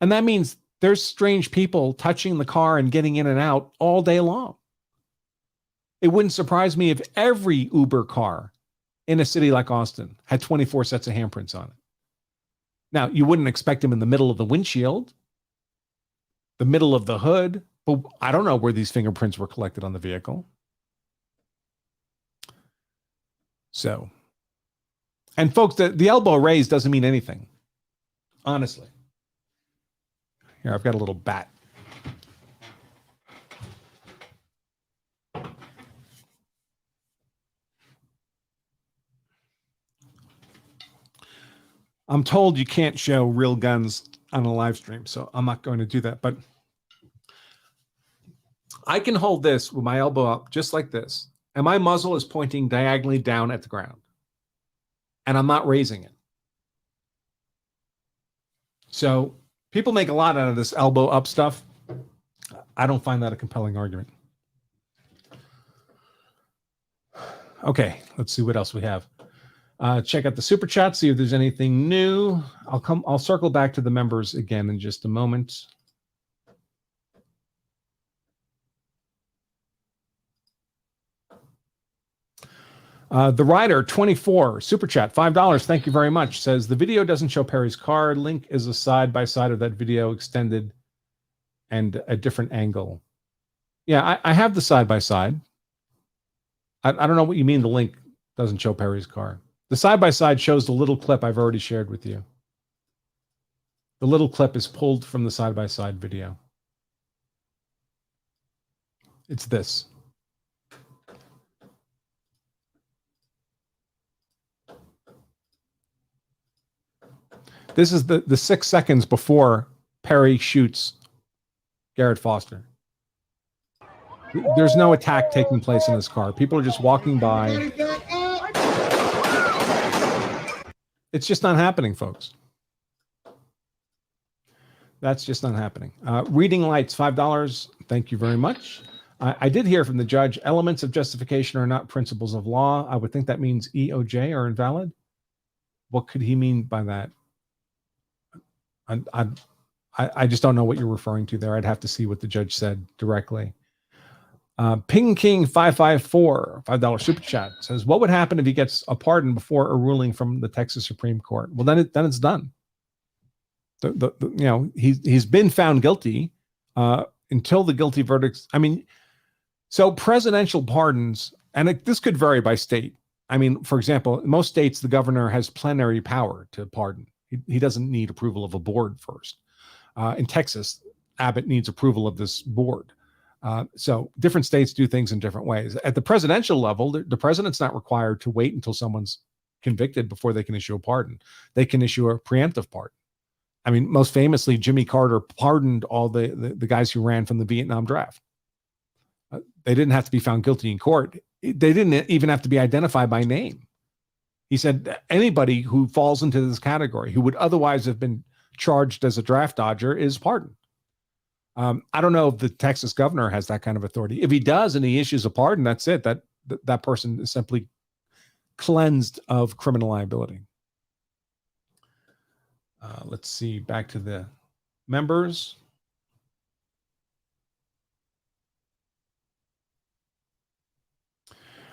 And that means there's strange people touching the car and getting in and out all day long. It wouldn't surprise me if every Uber car in a city like Austin had 24 sets of handprints on it. Now, you wouldn't expect them in the middle of the windshield, the middle of the hood, but I don't know where these fingerprints were collected on the vehicle. So, and folks, the elbow raised doesn't mean anything, honestly. Here, I've got a little bat. I'm told you can't show real guns on a live stream, so I'm not going to do that. But I can hold this with my elbow up just like this, and my muzzle is pointing diagonally down at the ground, and I'm not raising it. So people make a lot out of this elbow up stuff. I don't find that a compelling argument. Okay, let's see what else we have. Check out the super chat, see if there's anything new. I'll circle back to the members again in just a moment. The Rider 24 super chat, $5. Thank you very much. Says the video doesn't show Perry's car. Link is a side by side of that video extended and a different angle. Yeah, I have the side by side. I don't know what you mean. The link doesn't show Perry's car. The side by side shows the little clip I've already shared with you. The little clip is pulled from the side by side video. It's this. This is the 6 seconds before Perry shoots Garrett Foster. There's no attack taking place in this car. People are just walking by. It's just not happening, folks. That's just not happening. Reading lights, $5. Thank you very much. I did hear from the judge, elements of justification are not principles of law. I would think that means EOJ are invalid. What could he mean by that? I just don't know what you're referring to there. I'd have to see what the judge said directly. Ping King 554, $5 super chat says, what would happen if he gets a pardon before a ruling from the Texas Supreme Court? Well, then it's done. He's been found guilty until the guilty verdicts. I mean, so presidential pardons, and this could vary by state. I mean, for example, in most states, the governor has plenary power to pardon. He doesn't need approval of a board first. In Texas, Abbott needs approval of this board. So different states do things in different ways. At the presidential level, the president's not required to wait until someone's convicted before they can issue a pardon. They can issue a preemptive pardon. I mean, most famously, Jimmy Carter pardoned all the guys who ran from the Vietnam draft. They didn't have to be found guilty in court. They didn't even have to be identified by name. He said anybody who falls into this category, who would otherwise have been charged as a draft dodger, is pardoned. I don't know if the Texas governor has that kind of authority. If he does and he issues a pardon, that's it. That person is simply cleansed of criminal liability. Let's see, back to the members.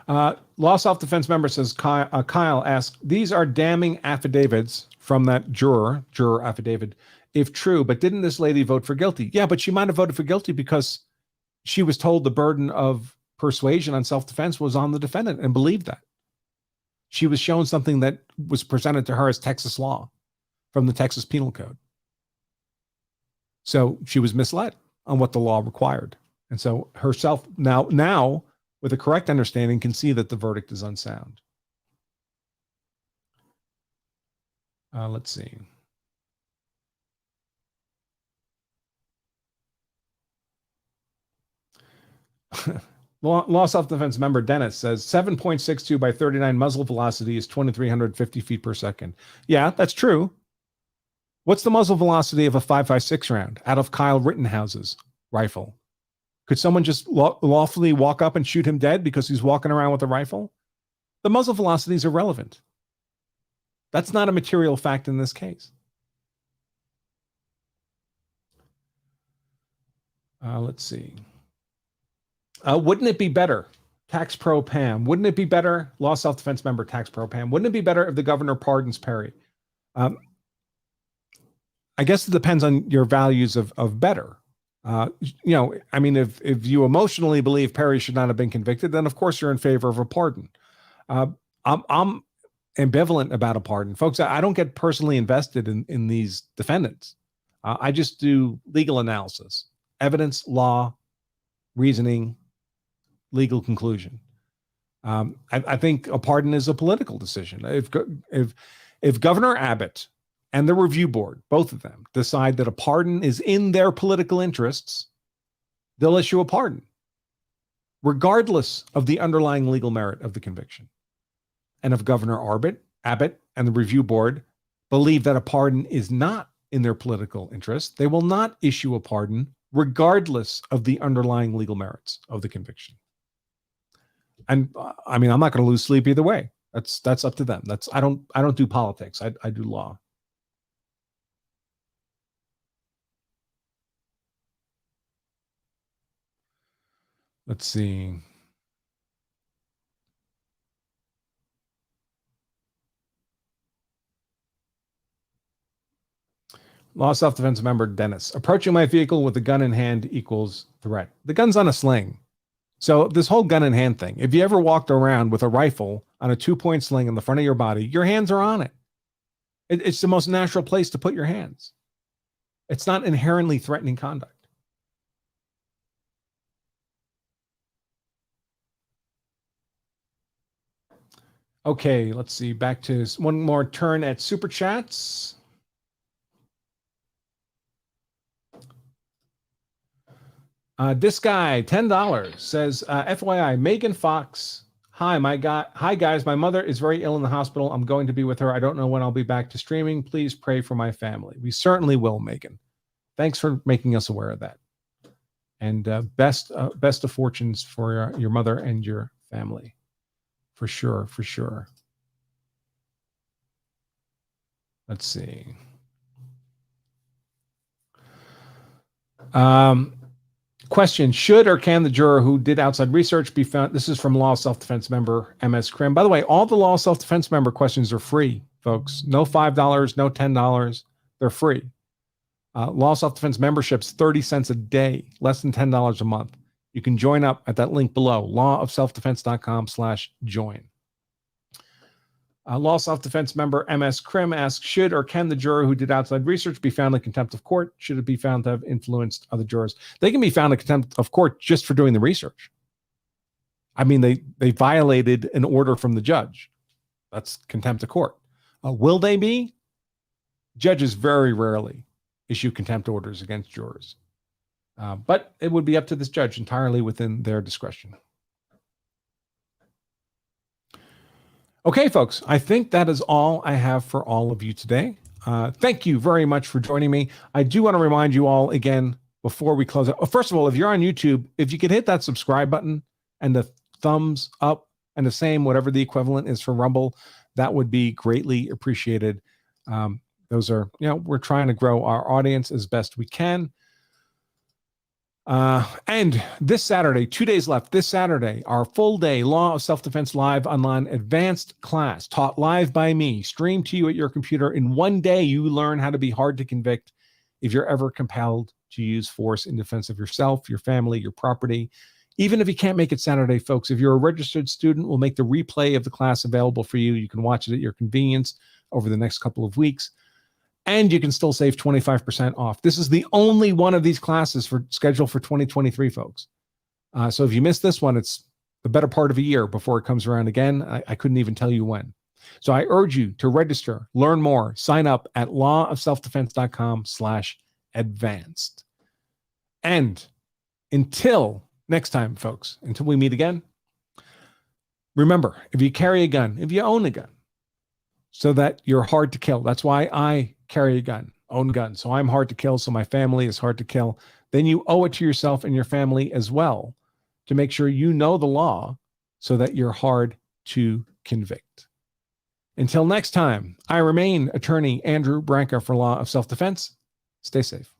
Law self-defense member says, Kyle asked, these are damning affidavits from that juror affidavit, if true, but didn't this lady vote for guilty? Yeah, but she might have voted for guilty because she was told the burden of persuasion on self-defense was on the defendant and believed that. She was shown something that was presented to her as Texas law from the Texas Penal Code. So she was misled on what the law required. And so herself now with a correct understanding can see that the verdict is unsound. Let's see. Law self-defense member Dennis says 7.62 by 39 muzzle velocity is 2,350 feet per second. Yeah, that's true. What's the muzzle velocity of a 5.56 round out of Kyle Rittenhouse's rifle? Could someone just lawfully walk up and shoot him dead because he's walking around with a rifle? The muzzle velocity is irrelevant. That's not a material fact in this case. Let's see. Wouldn't it be better, Tax Pro Pam? Wouldn't it be better, law self-defense member Tax Pro Pam? Wouldn't it be better if the governor pardons Perry? I guess it depends on your values of better. I mean, if you emotionally believe Perry should not have been convicted, then of course you're in favor of a pardon. I'm ambivalent about a pardon, folks. I don't get personally invested in these defendants. I just do legal analysis, evidence, law, reasoning, legal conclusion. I think a pardon is a political decision. If Governor Abbott and the review board, both of them, decide that a pardon is in their political interests, they'll issue a pardon, regardless of the underlying legal merit of the conviction. And if Governor Abbott and the review board believe that a pardon is not in their political interest, they will not issue a pardon, regardless of the underlying legal merits of the conviction. And I mean, I'm not going to lose sleep either way. That's up to them. I don't do politics. I do law. Let's see. Law self-defense member Dennis. Approaching my vehicle with a gun in hand equals threat. The gun's on a sling. So this whole gun in hand thing, if you ever walked around with a rifle on a 2-point sling in the front of your body, your hands are on it. It's the most natural place to put your hands. It's not inherently threatening conduct. Okay, let's see. Back to one more turn at Super Chats. This guy, $10, says, FYI, Megan Fox. Hi guys. My mother is very ill in the hospital. I'm going to be with her. I don't know when I'll be back to streaming. Please pray for my family. We certainly will, Megan. Thanks for making us aware of that. And best of fortunes for your mother and your family. For sure, for sure. Let's see. Question, should or can the juror who did outside research be found? This is from law self-defense member MS Crim. By the way, all the law self-defense member questions are free, folks. No $5, no $10. They're free. Law self-defense membership's 30 cents a day, less than $10 a month. You can join up at that link below, lawofselfdefense.com/join. Law self-defense member MS Crim asks, should or can the juror who did outside research be found in contempt of court? Should it be found to have influenced other jurors? They can be found in contempt of court just for doing the research. I mean, they violated an order from the judge. That's contempt of court. Will they be? Judges very rarely issue contempt orders against jurors. But it would be up to this judge entirely within their discretion. Okay, folks, I think that is all I have for all of you today. Thank you very much for joining me. I do want to remind you all again before we close out. First of all, if you're on YouTube, if you could hit that subscribe button and the thumbs up and the same, whatever the equivalent is for Rumble, that would be greatly appreciated. Those are, we're trying to grow our audience as best we can. And this Saturday, 2 days left, this Saturday, our full day Law of Self-Defense Live Online Advanced class taught live by me, streamed to you at your computer. In 1 day, you learn how to be hard to convict if you're ever compelled to use force in defense of yourself, your family, your property. Even if you can't make it Saturday, folks, if you're a registered student, we'll make the replay of the class available for you. You can watch it at your convenience over the next couple of weeks. And you can still save 25% off. This is the only one of these classes scheduled for 2023, folks. So if you missed this one, it's the better part of a year before it comes around again. I couldn't even tell you when. So I urge you to register, learn more, sign up at lawofselfdefense.com/advanced. And until next time, folks, until we meet again, remember, if you carry a gun, if you own a gun, so that you're hard to kill. That's why I carry a gun, own gun. So I'm hard to kill, so my family is hard to kill. Then you owe it to yourself and your family as well to make sure you know the law so that you're hard to convict. Until next time, I remain Attorney Andrew Branca for Law of Self-Defense. Stay safe.